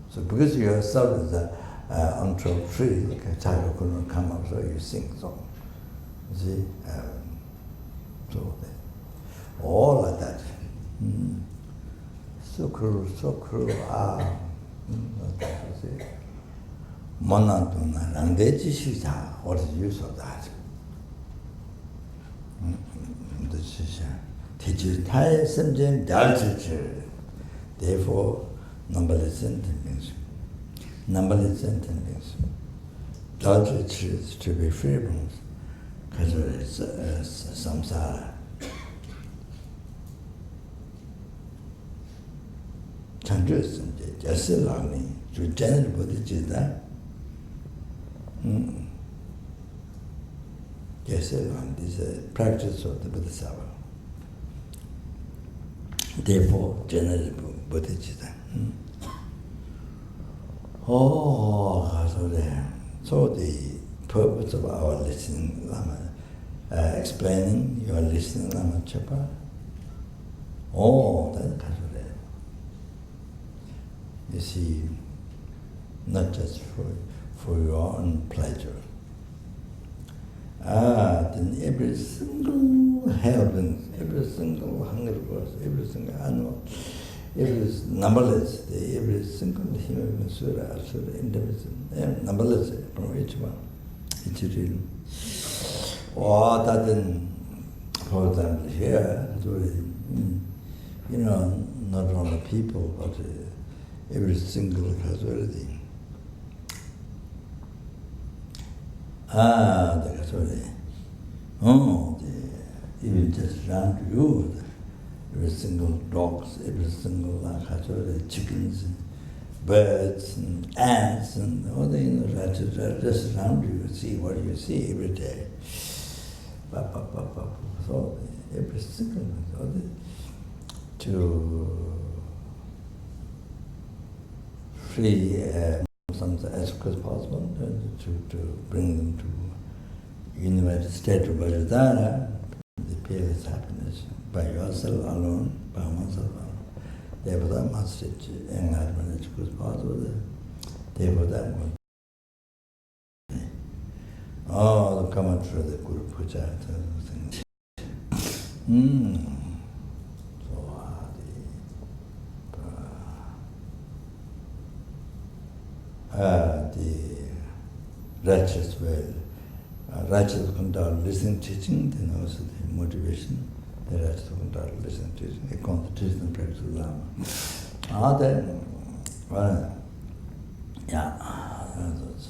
So because yourself is onto a tree, like a tiger couldn't come up, so you sing song. You see? So all like that. So cruel, like that, you see? Monantuna, and they just what is the use of that? This is teaches Thai sentient Gyaltsen. Therefore, numberless sentences. Numberless sentences. Gyaltsen is to be free from samsara. Chenrezig Gyaltsen to generate bodhichitta. Gyaltsen is a practice of the Bodhisattva. Therefore, generate bodhichitta. So the purpose of our listening Lama, explaining your listening Lama Chapa, that's you see, not just for your own pleasure. Then every single heaven, every single hunger force, every single animal, every numberless, every single human, surah, asura, individual, numberless from each one, each realm. That then, for example, here, not only people, but every single casualty. The casualty. Even just around you, every single dogs, every single casualty, chickens, and birds, and ants, and all the just around you. See what you see every day. So every single to free some as quick as possible to bring them to universal state of bodhisattva, the peerless happiness by yourself alone, by oneself alone. Therefore, that must reach enlightenment as quick as possible. Therefore, that one. The come through the Guru Puja things. The righteous will, righteous conduct, listening, teaching, then also the motivation, the righteous conduct, listening, teaching, a constitutional practice of Lama. Then, that's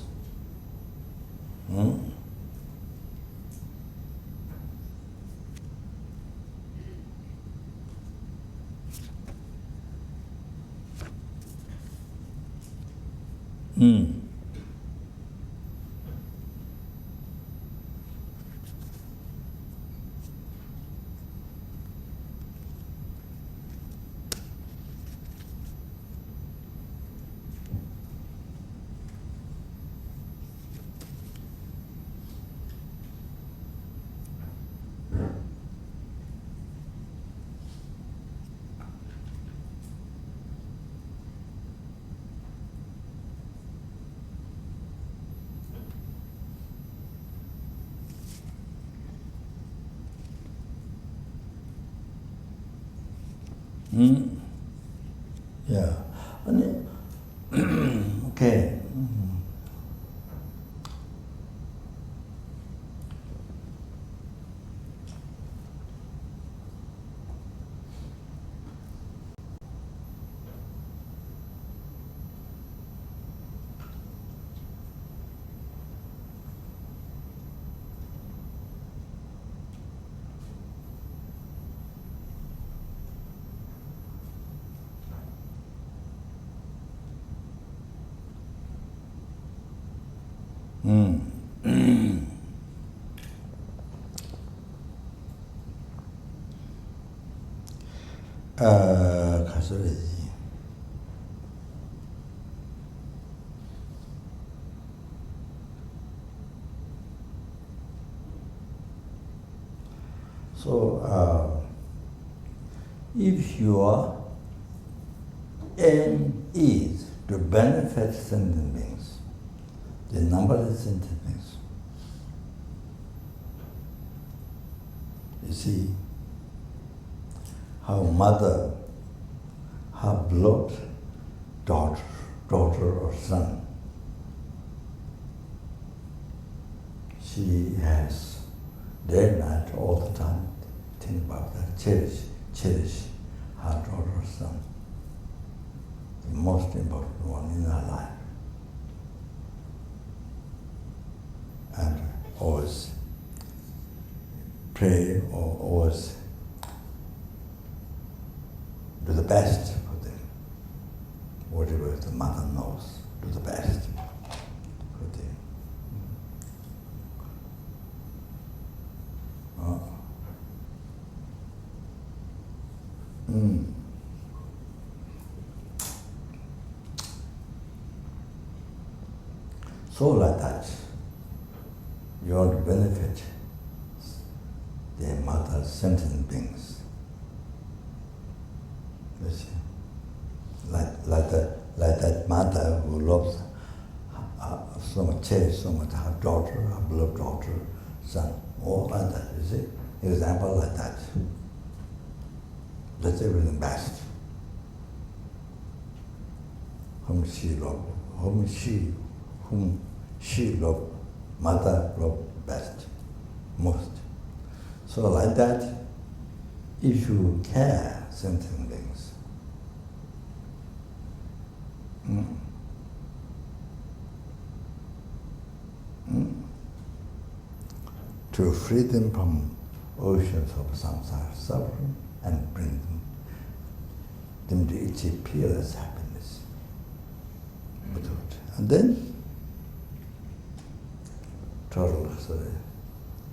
okay. So, if your aim is to benefit sentient beings, the numberless sentient beings. You see how mother, her blood daughter or son, she has day and night all the time think about that, cherish her daughter or son, the most important one in her life. And always pray or always do the best for them. Whatever the mother knows, do the best for them. So like that, you want to benefit the mother sentient beings. You see, like that mother who loves so much, cherishes so much her daughter, her beloved daughter, son, all like that. You see, example like that. That's everything best. Whom she loved, mother loved best, most. So like that, if you care sentient beings, to free them from oceans of samsara suffering and bring them to achieve peerless happiness. And then total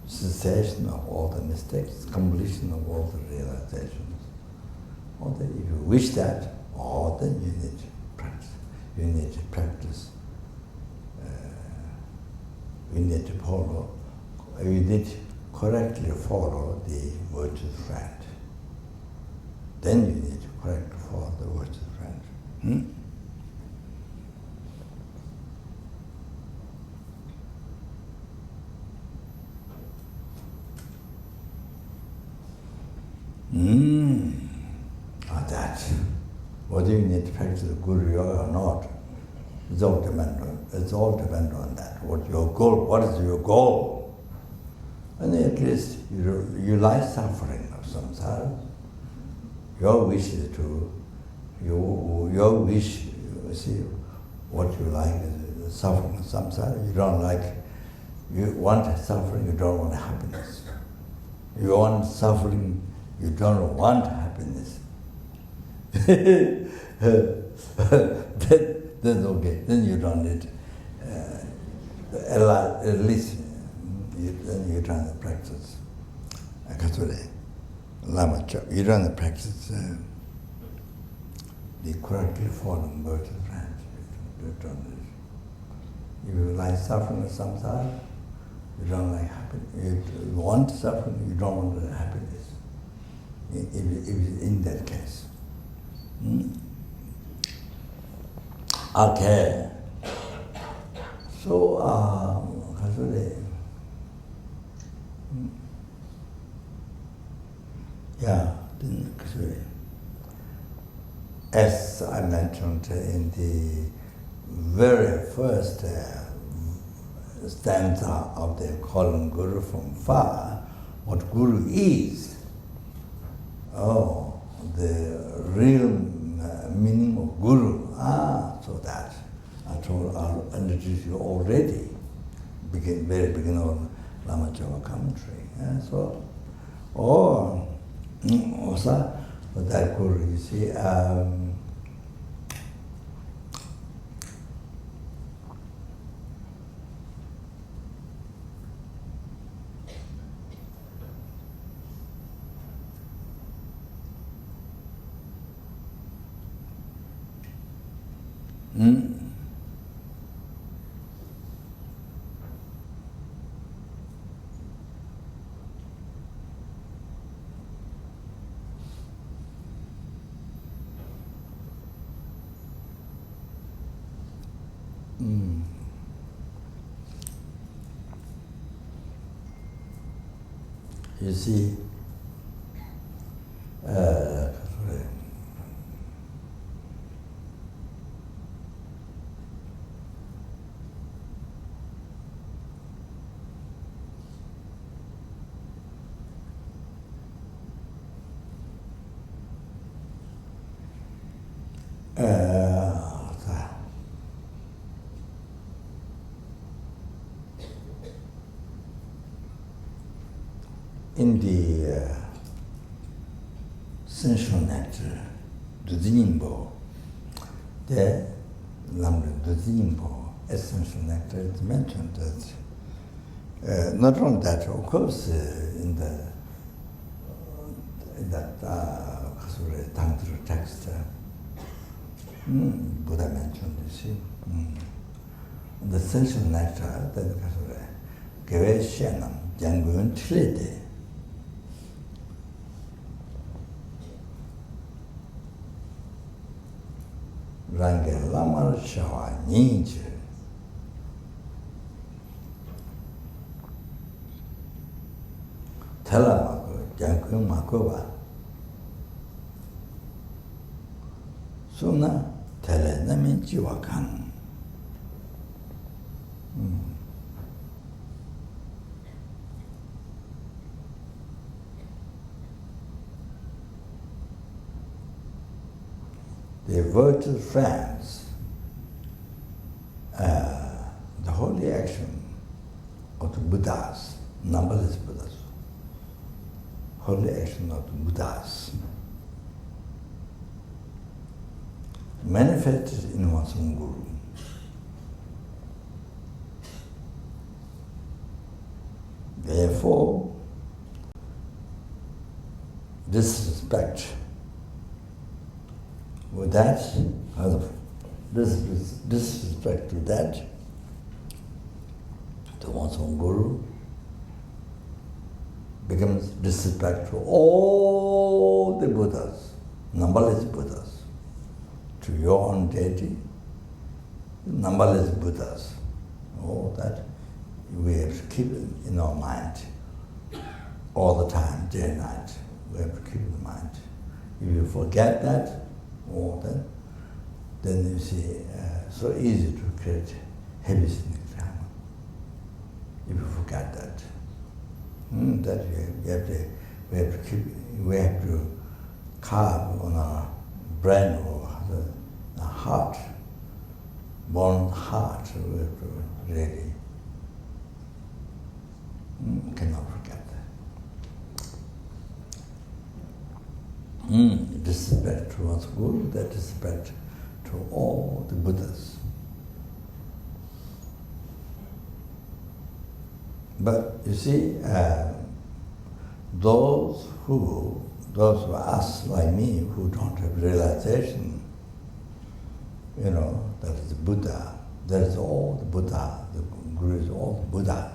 cessation of all the mistakes, completion of all the realizations. Or if you wish that, then you need to practice. You need to practice. You need to follow. You need to correctly follow the virtuous friend. Then you need to correctly follow the virtuous friend. That. Whether you need to practice Guru Yoga or not, it's all depend on that. What your goal? What is your goal? And at least you like suffering of samsara. Your wish is your wish. You see, what you like is suffering of samsara. You don't like. You want suffering. You don't want happiness. You want suffering. You don't want happiness. Then okay. Then you don't need. At least then you try to practice. Lama Chop. You try to practice the correctly following virtuous friends. If you like suffering of samsara, you don't like happiness. You want suffering. You don't want the happiness. If in that case. Okay. So, as I mentioned in the very first stanza of the calling Guru from far, what Guru is, the real meaning of Guru. So that I'll introduce you already, very beginning of Lama Chava commentary. Also, that Guru, you see, you see, in the sensual nectar, the Yimbo, the Lambda, the Yimbo, essential nectar, it's mentioned that not only that, of course, in that Tantra text, Buddha mentioned, you see, the sensual nectar, that Geve Shenam, Jangun Tride. Range Lama Shawa Ninja. Telamako, Jankun Makoba. Suna Tele Nami Jiwakan. The virtuous friends, the holy action of the Buddhas, numberless Buddhas, holy action of the Buddhas, manifested in one's own Guru. Therefore, disrespect with that, disrespect to that, to one's own Guru, becomes disrespect to all the Buddhas, numberless Buddhas, to your own deity, numberless Buddhas. All that we have to keep in our mind all the time, day and night. We have to keep in mind. If you forget that, then you see, so easy to create habits in the karma. If you forget that, that we have to carve on our brain or the heart, born heart. We have to really cannot forget that. Disrespect to one's Guru, that disrespect to all the Buddhas. But you see, those who are us like me who don't have realization, that is Buddha, that is all the Buddha, the Guru is all the Buddha.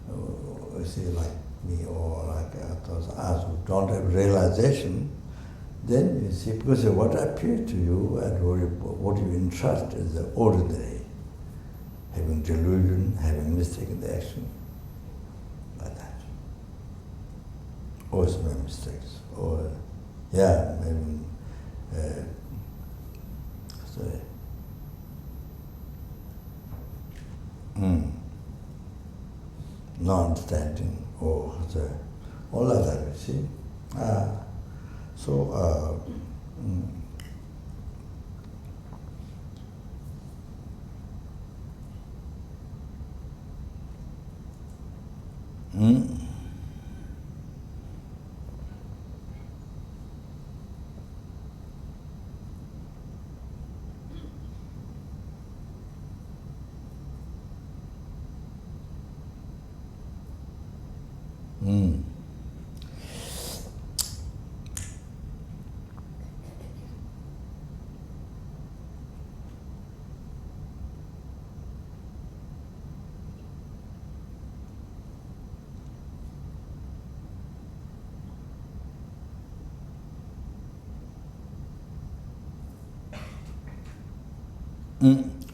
You see, like me or like those us who don't have realization, then you see, because what appears to you and what you entrust is the ordinary, having delusion, having mistaken the action, like that. Or some mistakes, or maybe non-understanding, or all of that, you see.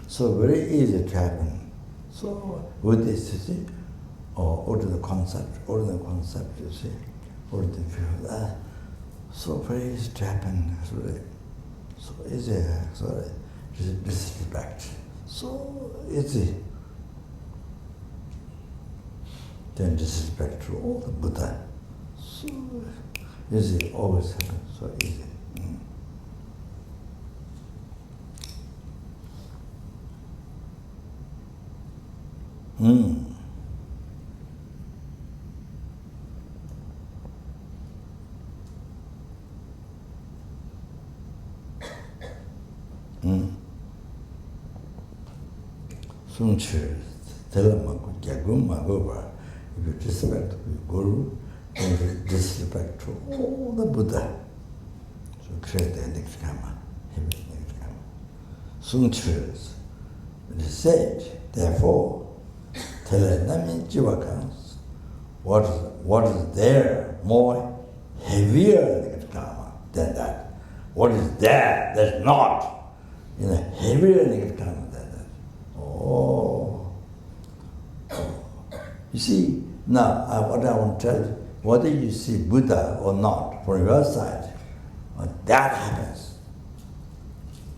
So very easy to happen. So with this, you see, or ordinary concept, you see, ordinary feel. So very easy to happen, so easy, sorry, disrespect, so easy. Then disrespect to all the Buddha, so easy, always happen, so easy. Sunchu, Telamaku, Jaguma, Goba, if you disrespect the Guru, then you disrespect to all the Buddha. So create the next karma, heavy next karma. Sunchu, it is said, therefore, Telenami Jivakans, what is there more heavier negative karma than that? What is there that's not in a heavier negative karma than that? Oh. You see, now what I want to tell you, whether you see Buddha or not, from your side, that happens.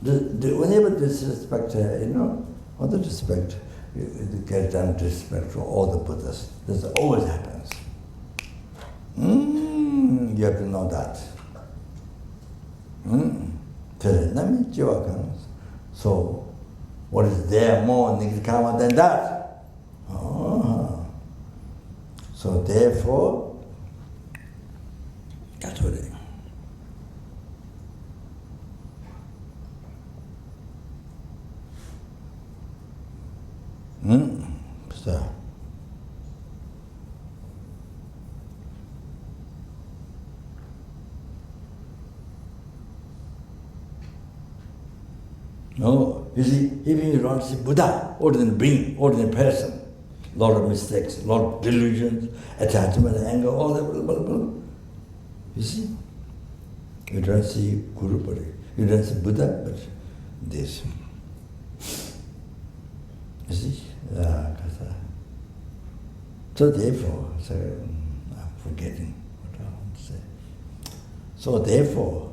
Whenever disrespect, all the respect, you get down disrespect for all the Buddhas. This always happens. You have to know that. So, what is there more negative karma than that? So therefore, that's what it is. So. No, you see, even you don't see Buddha, ordinary being, ordinary person, lot of mistakes, lot of delusions, attachment, anger, all that, blah, blah, blah. You see? You don't see Guru, but you don't see Buddha, but this. You see? So therefore, I'm forgetting what I want to say. So therefore,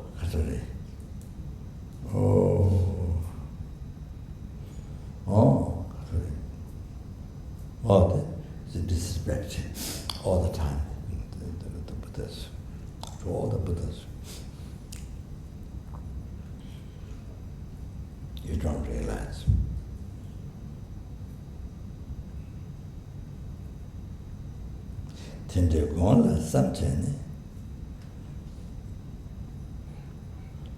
the disrespect all the time, the Buddhas, to all the Buddhas. You don't realize. Tende gong samchene,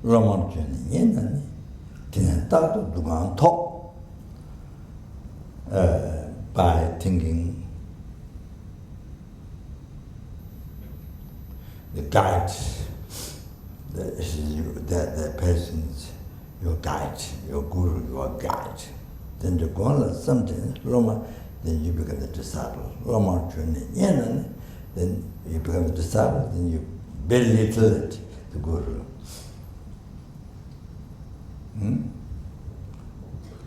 Lama Kachen Yeshe Gyaltsen top by thinking the guide, the person's your guide, your guru, your guide. Then the gong something, Lama, then you become the disciple. Lama Kachen Yeshe, then you become the disciple, then you belittle it, the guru.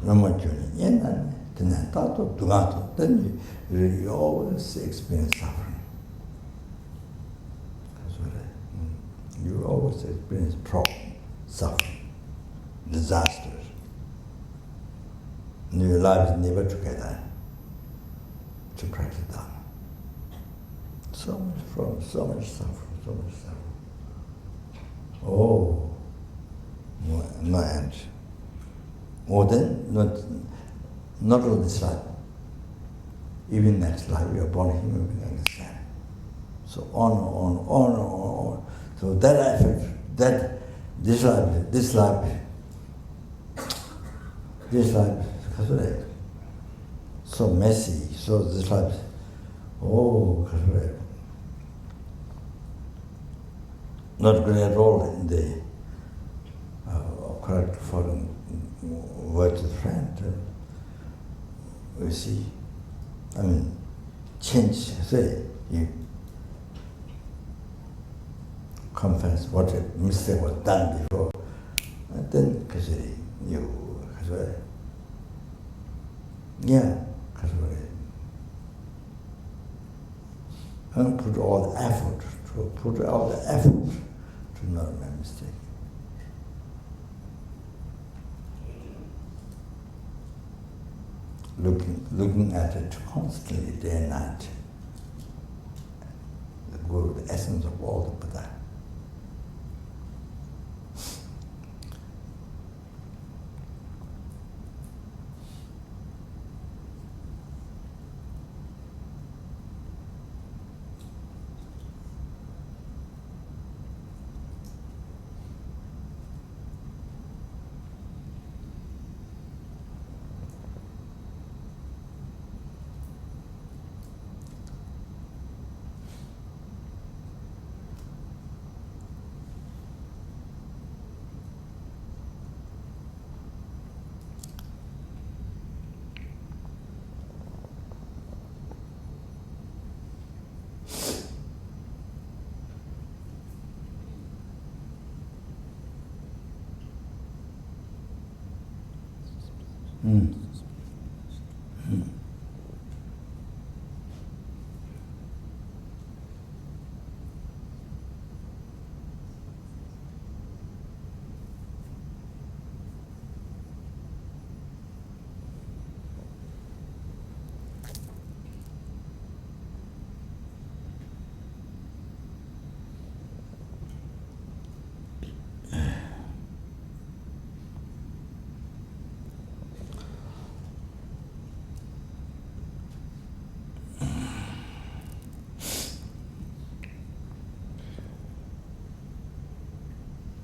Lama Kachen Yeshe, then you always experience suffering. You always experience problem, suffering, disasters. And your life is never together to practice Dharma. So much problem, so much suffering, so much suffering. Oh, no end. Or then, not only this life, even next life, we are born human being, understand. So on. So that effect, that this life, so messy, so this life, not good at all in the correct following virtuous friend. You see, change, say, you confess what a mistake was done before, and then put all the effort to not make mistake. Looking at it constantly, day and night. The Guru, the essence of all the Buddha.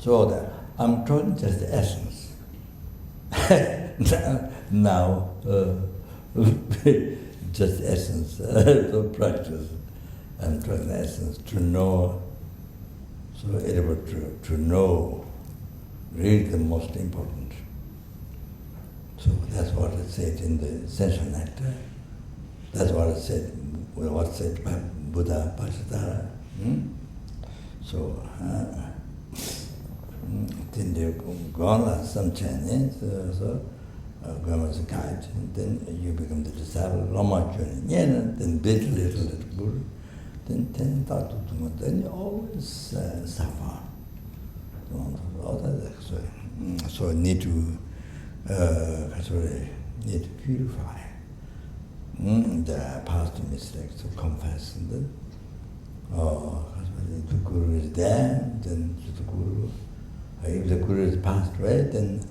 So that I'm talking just the essence. now, just essence, so practice. I'm talking the essence to know, so able to know, really the most important. So that's what it said in the Essential Nectar. That's what it said, what said by Buddha Bodhisattva. So, then they go on some chanting, so Gama's a guide, and then you become the disciple, Lama Kachen Yeshe, then little Buddha, then then you always suffer. So need to purify the past mistakes, to confess, and then the Guru is there, then the Guru. If the Guru is passed away, then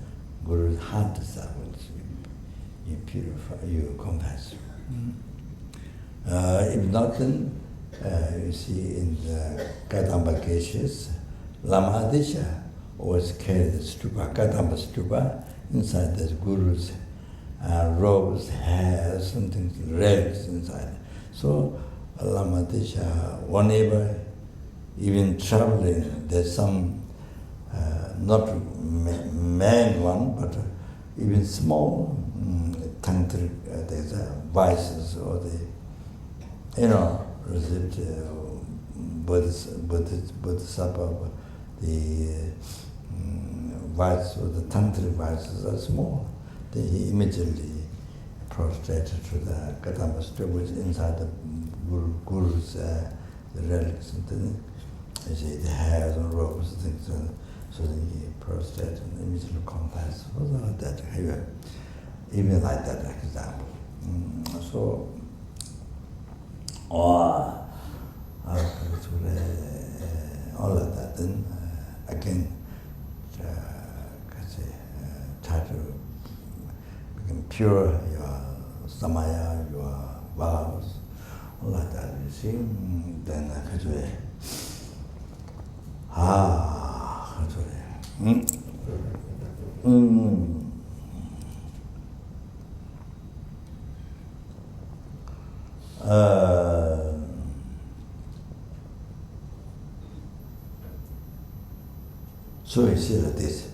Guru's heart disciples, you purify, you confess. If not, then you see in the Kadamba cases, Lama Adisha always carry the stupa, Kadamba stupa, inside the Guru's robes, hair, something, rags inside. So Lama Adisha, whenever, even traveling, there's some not man one, but even small tantric, there's vices or the, received Bodhisattva, the vices or the tantric vices are small. Then he immediately prostrated to the Kadamba stupa, which inside the Guru's the relics, and then you see the hairs and robes and things. So then he prostrated and immediately confessed. Like that, even like that example. So, all of that. Then again, try to become pure, your samaya, your vows, all like that. You see, then so you see that this,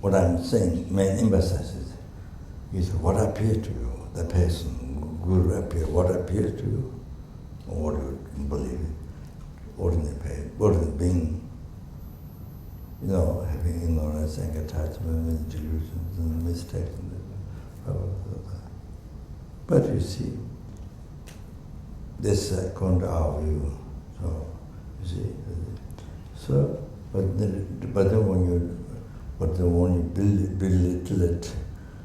what I'm saying, main emphasis is what appears to you, the person, Guru appears, what appears to you, or what you believe, ordinary being, having ignorance and attachment, delusions and mistakes. But you see, This according to our view. So, you see. So, but then when you belittle it,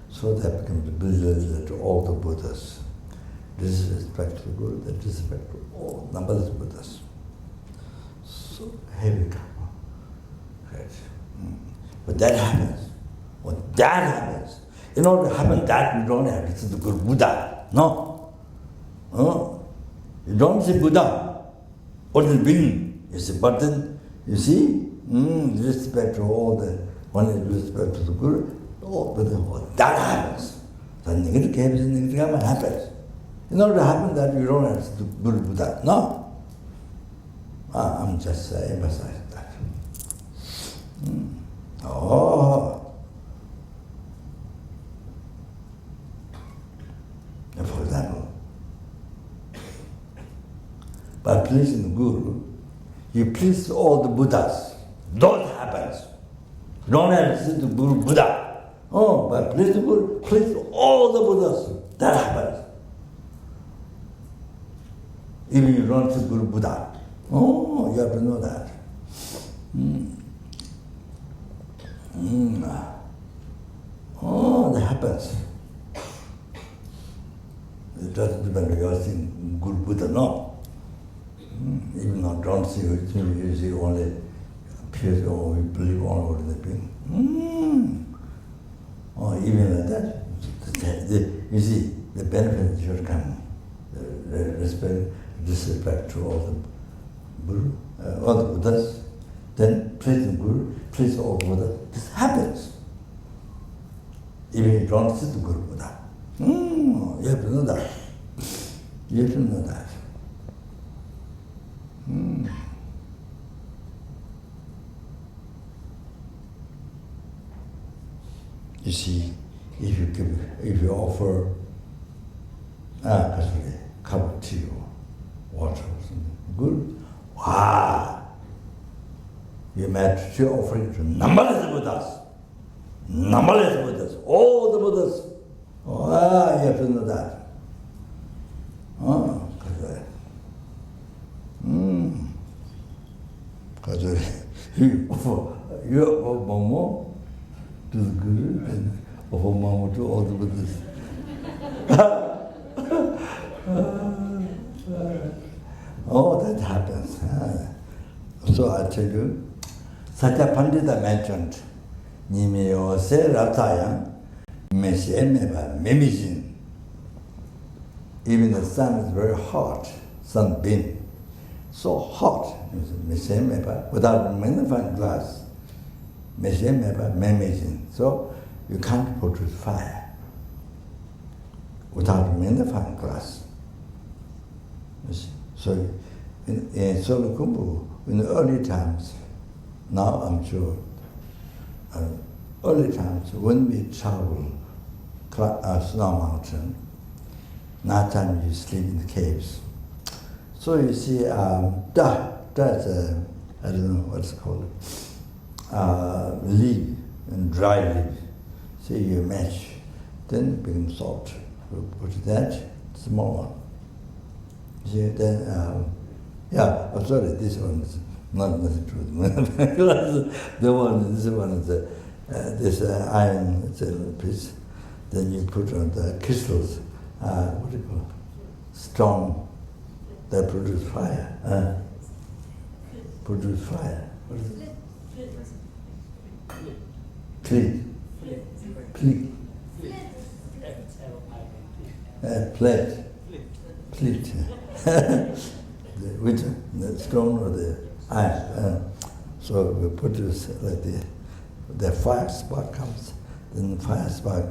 so that becomes belittle to all the Buddhas. Disrespect to the Guru, the disrespect to all numberless Buddhas. So heavy karma. Right. But that happens. When that happens, in order to happen that, you don't have to see the Guru Buddha. No. You don't see Buddha. Ordinary being. You see, but then, you see, respect to all the, one is respect to the Guru, but that happens. The negative karma happens. In order to happen that, you don't have to see the Guru Buddha. No. I'm just emphasizing that. For example, by pleasing the Guru, you please all the Buddhas. That happens. You don't have to see the Guru Buddha. By pleasing the Guru, please all the Buddhas. That happens. Even you don't see Guru Buddha. You have to know that. That happens. It doesn't depend on you are seeing Guru Buddha, no. Even though don't see it, you see only appears or you believe only the being. Even like that, you see the benefit should come. The respect, disrespect to all the Guru, all the Buddhas, then praise the Guru, praise all Buddhas. This happens. Even if you don't see the Guru Buddha. You have to know that. You have to know that. You see, if you offer a cup of tea or water or something good, you made tea offering to numberless Buddhas. Numberless Buddhas, all the Buddhas. You have to know that. You offer Momo to the Guru and offer Momo to all the Buddhas. That happens. So I tell you, Satya Pandita mentioned, Nimeo se ratayang, meshemeba memijin. Even the sun is very hot, sunbeam. So hot, without a magnifying glass, so you can't produce fire without a magnifying glass. So in Solukumbu, in the early times, now I'm sure, early times when we travel Snow Mountain, night time you sleep in the caves. So you see, that's I don't know what's it called, leaf, and dry leaf. So you mash, then it becomes salt. You put that, small one. See, then, sorry, this one is not nothing to do. This one is this iron, it's a piece. Then you put on the crystals, what do you call it? Stone. That produce fire. Produce fire. What is it? Plate. Plate. Which the stone or the iron. So we put this like the fire spark comes, then the fire spark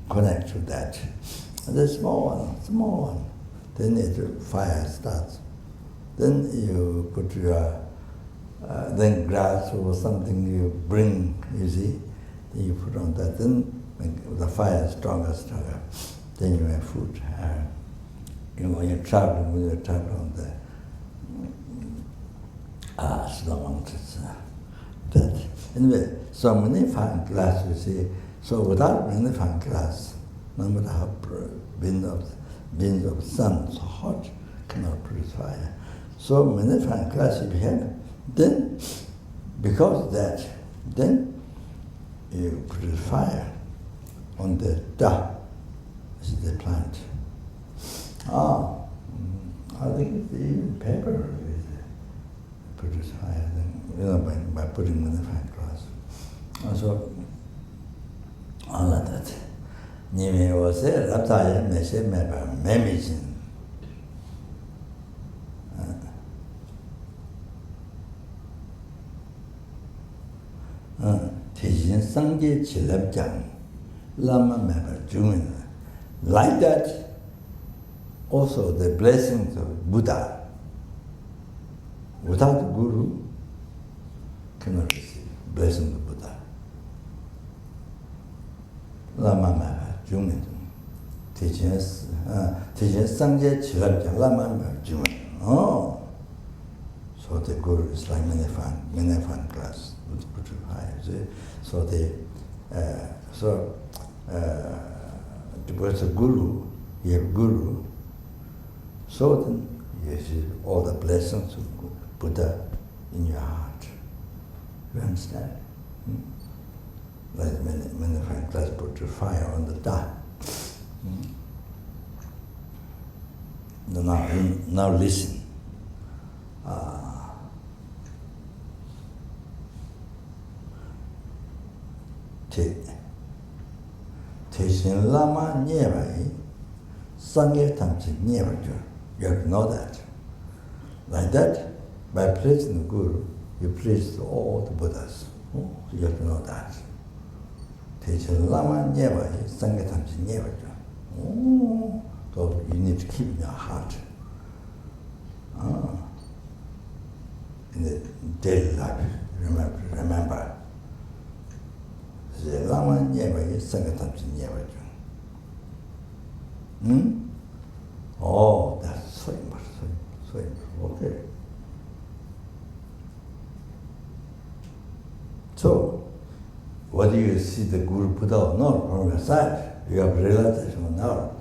connect to that. And the small one. Then the fire starts. Then you put your, then grass or something you bring, you see, then you put on that. Then when the fire is stronger, then you have food. When you're traveling on the snow mountains. That. Anyway, so magnifying glass, you see, so without magnifying glass, no matter how big of beams of sun so hot cannot produce fire. So many different classes if you have, then because of that, then you produce fire on the da, which is the plant. I think it's even paper will produce fire, then, by putting in the fire glass. So all of that. Nimi was a raptaya meshe meba memijin. Tijin sangye chilab jang lama meba jumin. Like that, also the blessings of Buddha, without the Guru, cannot receive blessings of Buddha. Lama meba jumin. Tijin sangye chilab jang lama meba jumin. Oh, so the Guru is like many class. So towards the Guru, you have Guru, so then you receive all the blessings of Buddha in your heart. You understand? Like many different classes put the fire on the da. Now listen. Teaching Lama never Sangye Tamchi never do. You have to know that. Like that, by praising the Guru, you praise all the Buddhas. You have to know that. Teaching Lama never Sangye Tamchi never do. So you need to keep in your heart. In the daily life, remember. Lama never Sangye Tamchi never do. Oh, that's so important, so important. Okay. So, whether you see the Guru Buddha or not from your side, you have realization or not.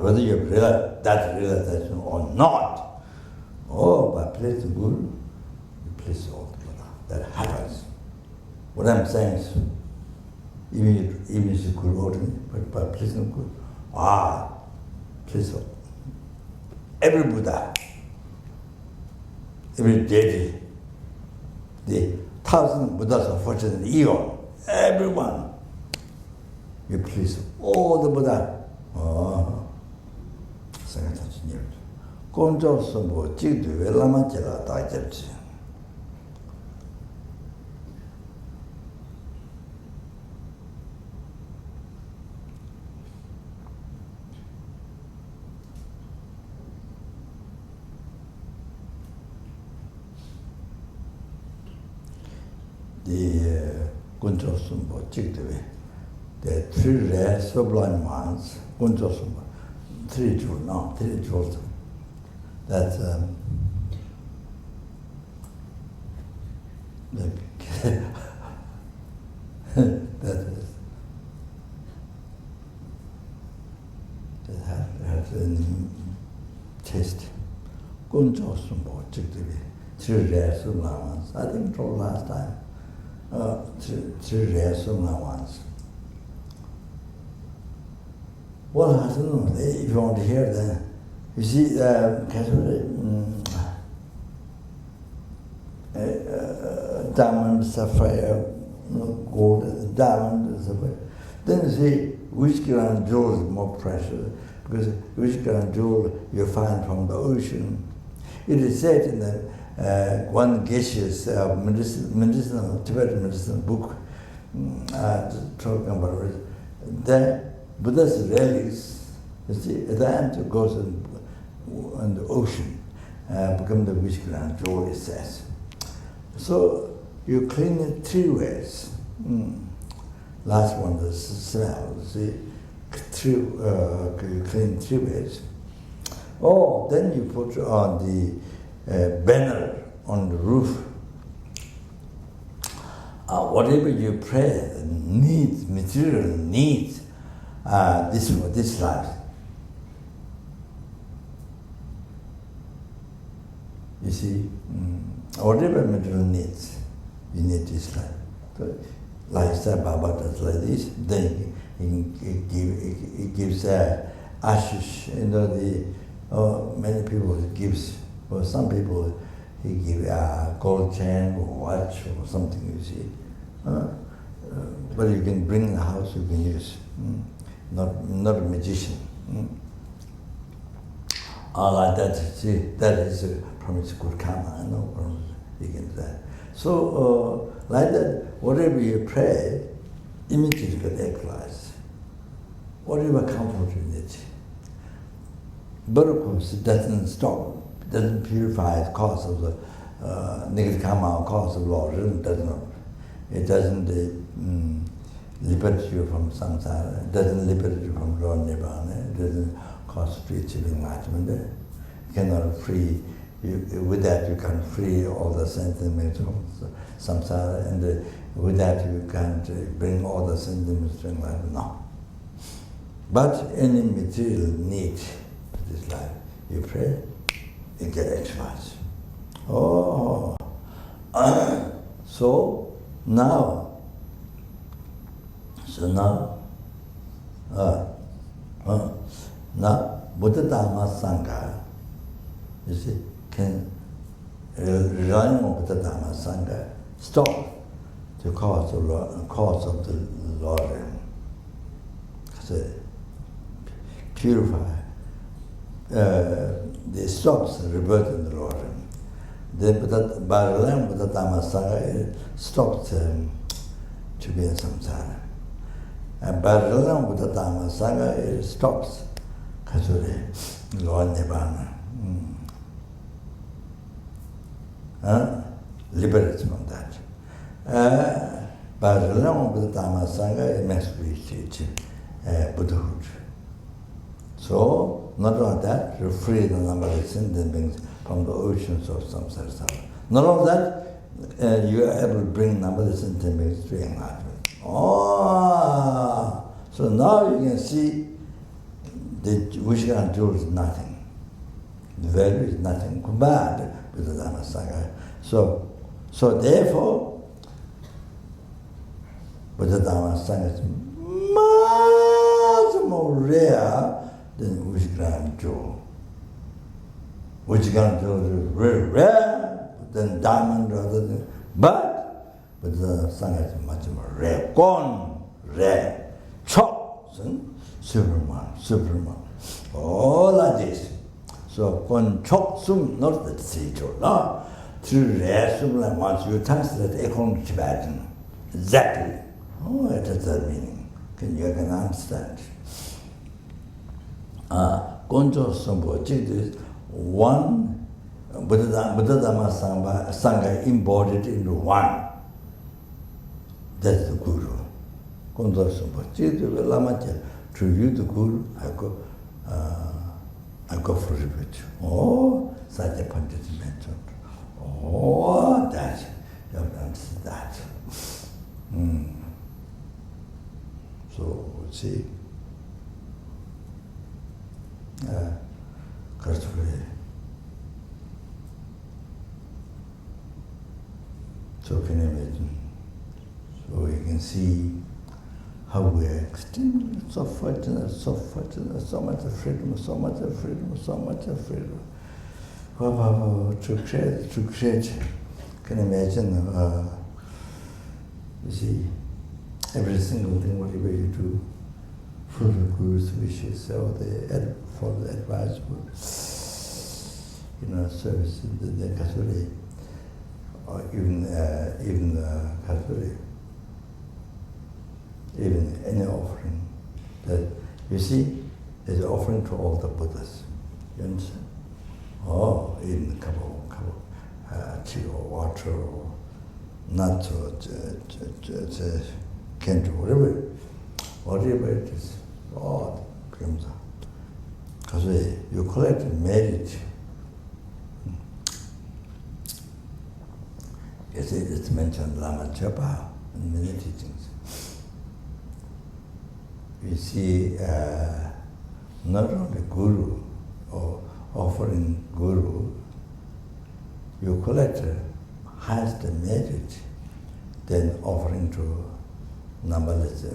Whether you have realized that realization or not, by praising Guru, you praise all the Buddha. That happens. What I'm saying is, even if the Guru orders me, but by praising Guru, praise every Buddha, every deity, the 1,000 Buddhas of fortune eon, everyone, you please all the Buddha. 생각하지 니. 꼰조서 뭐 지도 웰라만 제가 다 잡지. 꼰조서 뭐 지도 the three rare sublime ones, 꼰조서 three jewels. That's that has a taste. 꼰조서 뭐 지도 three rare sublime ones. I think told last time. Three rare sublime ones. Well, I don't know. If you want to hear that, you see, diamond, sapphire, gold, diamond, sapphire. Then you see which kind of jewel is more precious, because which kind of jewel you find from the ocean. It is said in the one Geshe's medicinal Tibetan medicine book, talking about it, that Buddha's relics, you see, at the end it goes in the ocean, become the witchcraft jewel, it says. So you clean it three ways. Last one, the smell, see, you clean three ways. Then you put on the banner on the roof. Whatever you pray, needs, material needs, this life. You see, whatever material needs, you need this life. So, like Sai Baba does like this, then he gives ashes, many people he gives, for some people he gives a gold chain or watch or something, you see. But you can bring in the house, you can use. Not a magician. Like that, see, that is a promise good karma, no promise, you can do that. So, like that, whatever you pray, immediately get actualized. Whatever comfort you need. But of course, it doesn't stop, it doesn't purify the cause of the negative karma, cause of law, it doesn't liberate you from samsara, it doesn't liberate you from raw nibbana, it doesn't cause free achieving enlightenment. You cannot free, with that you can free all the sentiments of samsara, and with that you can't bring all the sentiments to enlightenment. No. But any material need to this life, you pray, you get actualized. Oh, so now, Buddha Dhamma Sangha, you see, can relying on Buddha Dhamma Sangha stop the cause of the Lord. So purify, they stops reverting the Lord. By relying on Buddha Dhamma Sangha, it stops to be in samsara. And by relying on Buddha Dhamma Sangha, it stops Lord Nibbana. Liberates from that. By relying on Buddha Dhamma Sangha, it makes reach Buddhahood. So, not only that, you free the numberless sentient beings from the oceans of samsara. Not only that, you are able to bring numberless sentient beings to enlightenment. Oh, so now you can see the Vishkan jewel is nothing. The value is nothing compared with the Dhamma Sangha. So therefore, Buddha Dhamma Sangha is much more rare than Vishkan jewel. Vishkan jewel is very rare than diamond rather than, but Buddha Sangha is much more rare. Gone, rare, chop, Superman, all like this. So, when chok sum, not the teacher, no, through rare Superman, once you translate according to Tibetan, exactly. Oh, it has that meaning. You can understand. Gonjo Sumbo, is one Buddha Dhamma Sangha embodied into one. That's the Guru. Gonjo Sumbo, Lama to you, the Guru, I go for it. Oh, such a Pandit mentioned. Oh, that, you have to understand that. So, see, so can you imagine? So you can see how we are extremely so fortunate, so much freedom, so much freedom. Wow, to create. Can you imagine? You see, every single thing, whatever you do, for the Guru's wishes, or for the advice, service, the Kasuri, or even Kasuri. Even any offering that you see is an offering to all the Buddhas. You understand? Oh, even a couple tea or water or nuts or candy, whatever it is, all comes out. Because you collect merit. You see, it's mentioned Lama Chapa in many teachings. You see, not only Guru or offering Guru, you collect highest merit, then offering to numberless.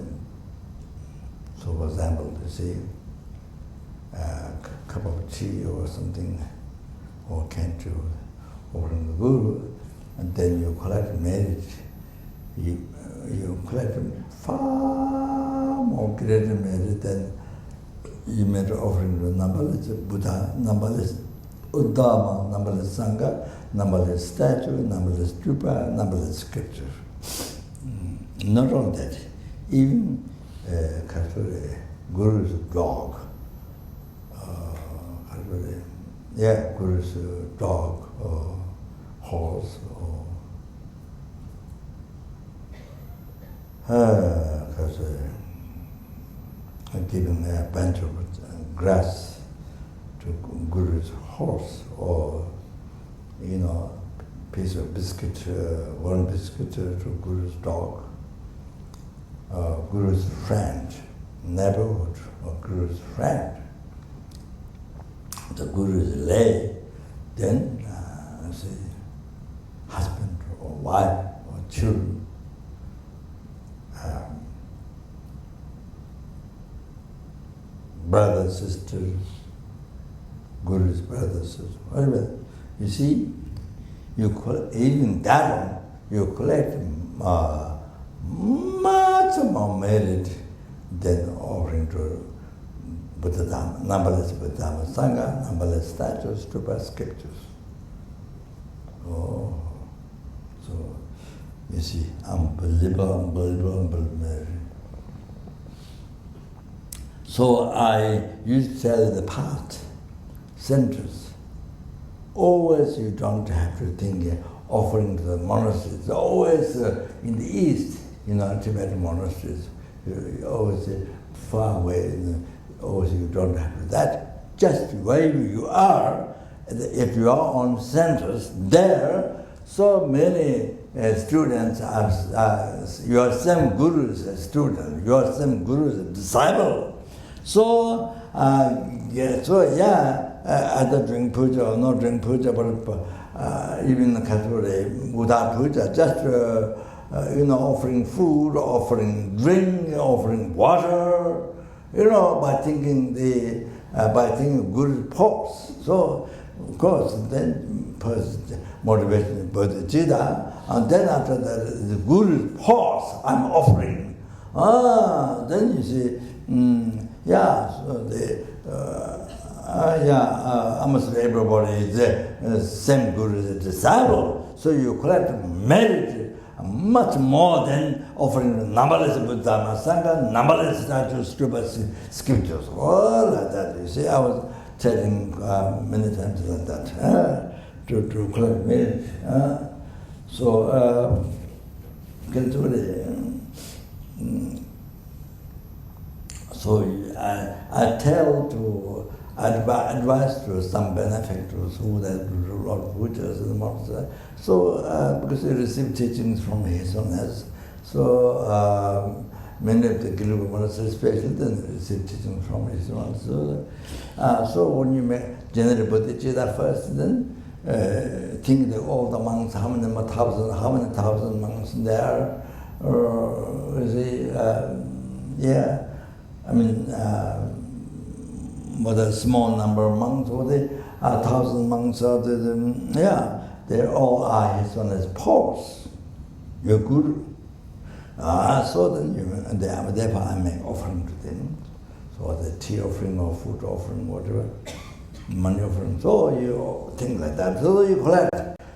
So for example, you see, a cup of tea or something, or cantu, offering the Guru, and then you collect merit. You collect far more greater merit than you made offering to numberless Buddha, numberless Uddhama, numberless Sangha, numberless statue, numberless stupa, numberless scripture. Not only that, even Guru's dog, Guru's dog or horse or giving a bunch of grass to Guru's horse, or piece of biscuit, one biscuit to Guru's dog, Guru's friend, neighborhood, or Guru's friend. The Guru's lay, then say husband or wife or children. Brothers, sisters, Guru's brothers, sisters, whatever. You see, even that one, you collect much more merit than offering to Buddha, numberless Buddha, Sangha, numberless statues, stupa, scriptures. Oh, so you see, unbelievable merit. So I used to tell the path, centers. Always you don't have to think offering to the monasteries. Always in the east, Tibetan monasteries, you always far away. Always you don't have to. That just where you are. If you are on centers, there so many students are your same Guru's student, your same Guru's disciple. So, either drink puja or not drink puja, but even the Kathuri, without puja, just offering food, offering drink, offering water, by thinking Guru's pause. So, of course, then motivation, bodhichitta, and then after that, the Guru's pause, I'm offering. Then you see. Almost everybody is the same Guru as a disciple. So you collect merit much more than offering numberless Buddha, Sangha, numberless statues, stupa, scriptures, all like that. You see, I was telling many times like that to collect merit. So I tell to advise to some benefactors who have a lot of pujas in the monastery. So because they receive teachings from His Holiness, so many of the Gilbert monasteries, especially, then receive teachings from His Holiness. So when you make general bodhichitta first, then think that all the monks, how many thousand monks there, with a small number of monks, or 1,000 monks, they all are His Holiness pause, your Guru. So then therefore I make offering to them. So the tea offering or food offering, whatever, money offering. So you think like that. So you collect.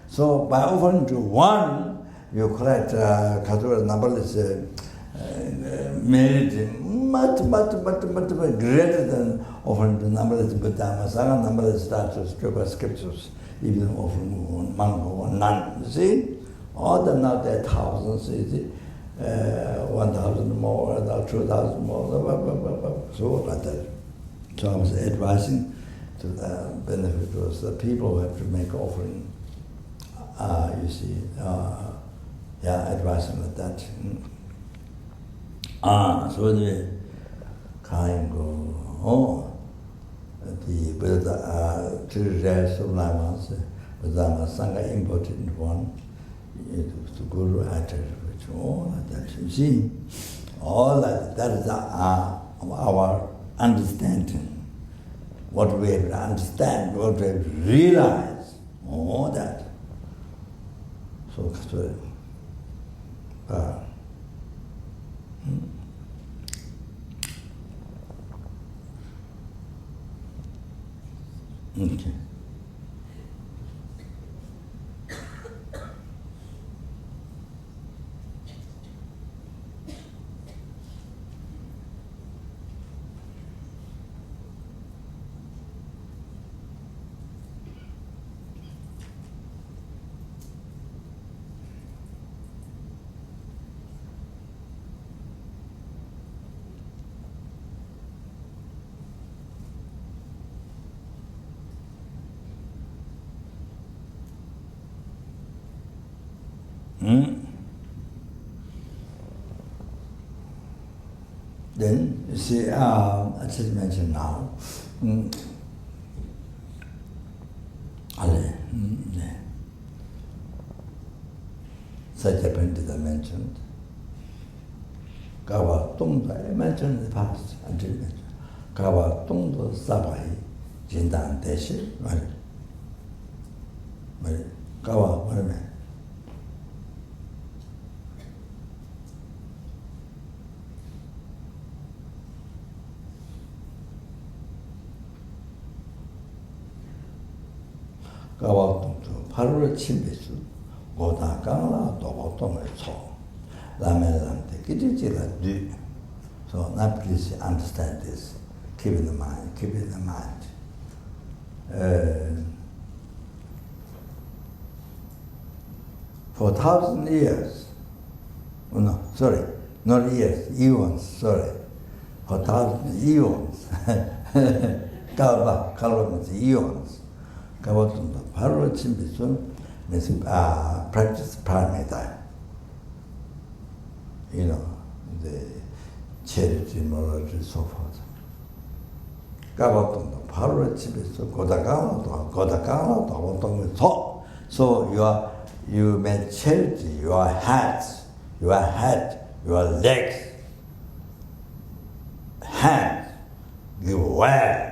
So by offering to one, you collect numberless merit much greater than offering to numberless Buddha, Sangha, numberless statues, scriptures, even offering one monk or one nun. You see? All the now there are thousands, you see? 1,000 more, 2,000 more, so like that. So I was advising to the benefactors, the people who have to make offering, you see, advising like that. So the kind go, the Buddha, Chenrezig Lamas, Dhamma Sangha important one, the Guru attitude, all that. You see, all that is our understanding. What we have to understand, what we have to realize, all that. So, okay. Then, you see, I just mentioned now, such a Pandita mentioned, Kawa Tungda, I mentioned in the past, I did mention, Kawa Tungda Sabai, Jindan Deshi, Kawa, what a man. 가와동도 8월 7일수 고다강라 도고동을 쳐 라멜람데 기지지라 뉘. So now please understand this. Keep in mind. For 1,000 years, no, sorry, not years, eons, sorry. For 1,000 eons, Kalva means eons. Kawatunta, Paro Chimbisun means practice paramita. You know, the charity, morality, so forth. Kawatunta, Paro Chimbisun, Godakana, so you made charity, your hands, your head, your legs, hands, give away.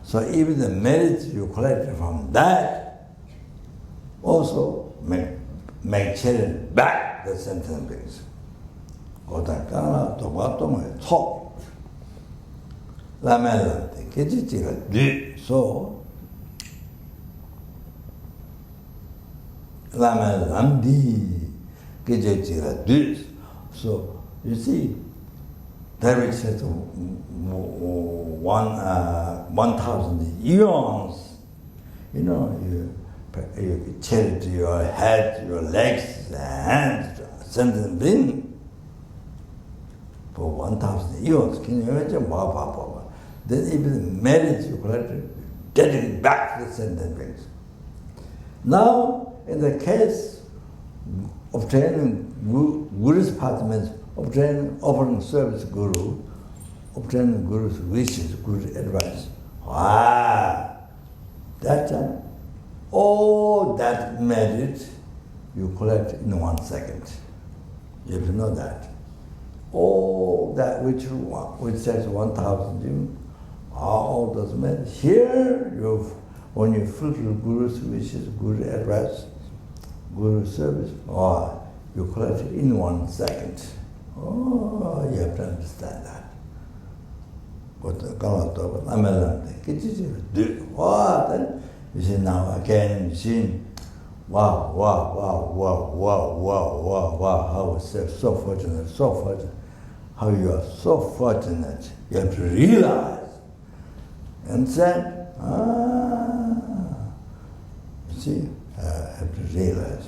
So even the merits you collected from that also make charity back the sentient beings. So so you see, David says 1,000 eons. You know, you charity, your head, your legs, hands, sentient being for 1,000 eons. Can you imagine? Then even the merits you collected, getting back to the sentient beings. Now, in the case of training Buddhist path means offering service to Guru, obtaining Guru's wishes, Guru's advice. That time, all that merit you collect in 1 second. You have to know that. All that which says 1,000 even, all those merit. Here, when you fulfill Guru's wishes, Guru's advice, Guru's service, you collect it in 1 second. You have to understand that. Then you see now again, you see, wow, how so fortunate, how you are so fortunate. You have to realize. And then, you see, have to realize.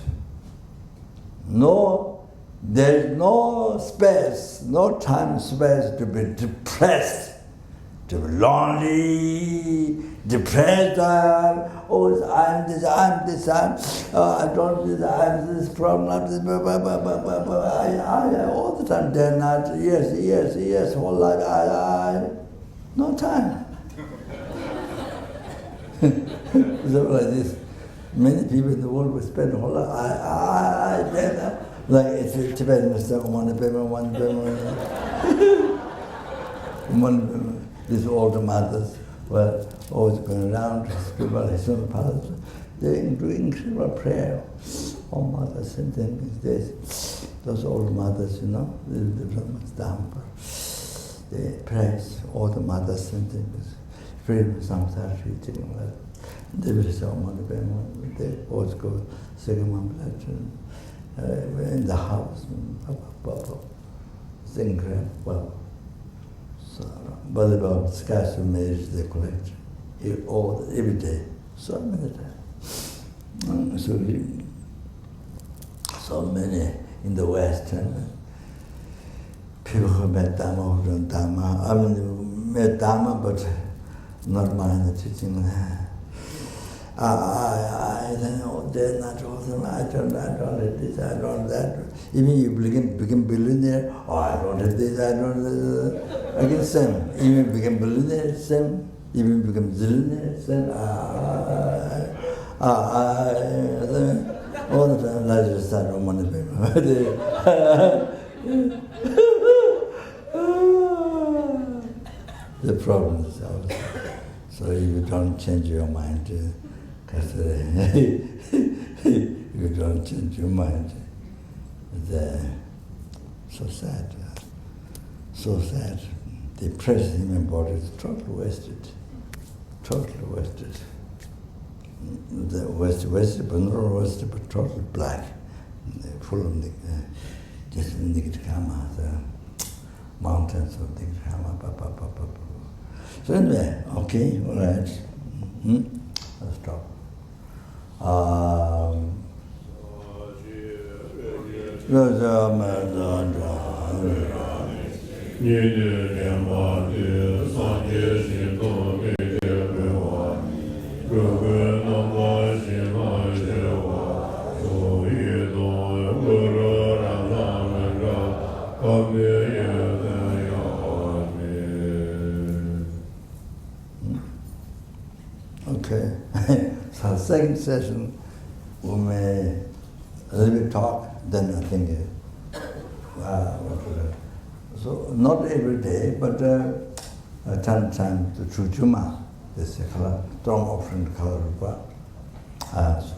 There's no space, no time, space to be depressed, to be lonely, depressed. I'm this, I don't this, I'm this problem, I'm this, all the time, day and night, yes, whole life, no time. So like this, many people in the world will spend a whole life, like it's a Tibetan stuff, one these older mothers were always going around to spiritual paths. They do incredible prayer. Oh, Mother, sentient days. Those old mothers, you know, the Dhamma. They praise all the mothers, sentient, freedom, samsara, teaching life. They will say, oh, Mother, they always go second one in the house, it's incredible. So, but about skies of marriage they collect every day, so many times. So many in the West, people who met Dhamma, who don't Dhamma. I mean, met Dhamma, but not mind the teaching. I don't know, they're not awesome, I don't have this, I don't have that. Even you become billionaire, oh, I don't have this, I don't have that. Again, same. Even become billionaire, same. Even become zillionaire, same. All the time, I just start on money payment. The problem is ours. So if you don't change your mind, because you don't change your mind, so sad. So sad. The present human body is totally wasted. Totally wasted. The wasted, but not wasted, but totally black. Full of just negative karma, the mountains of negative karma. So anyway, okay, all right. Let's stop. Okay, so second session we may a little bit talk, then I think so not every day, but time to time to Chujuma, this strong offering color. So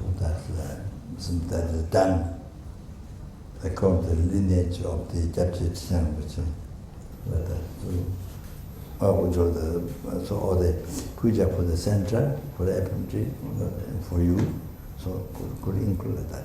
that is done. They call the lineage of the Gyaltsen, so all the puja for the center, for the FPMT, for you, so could include that.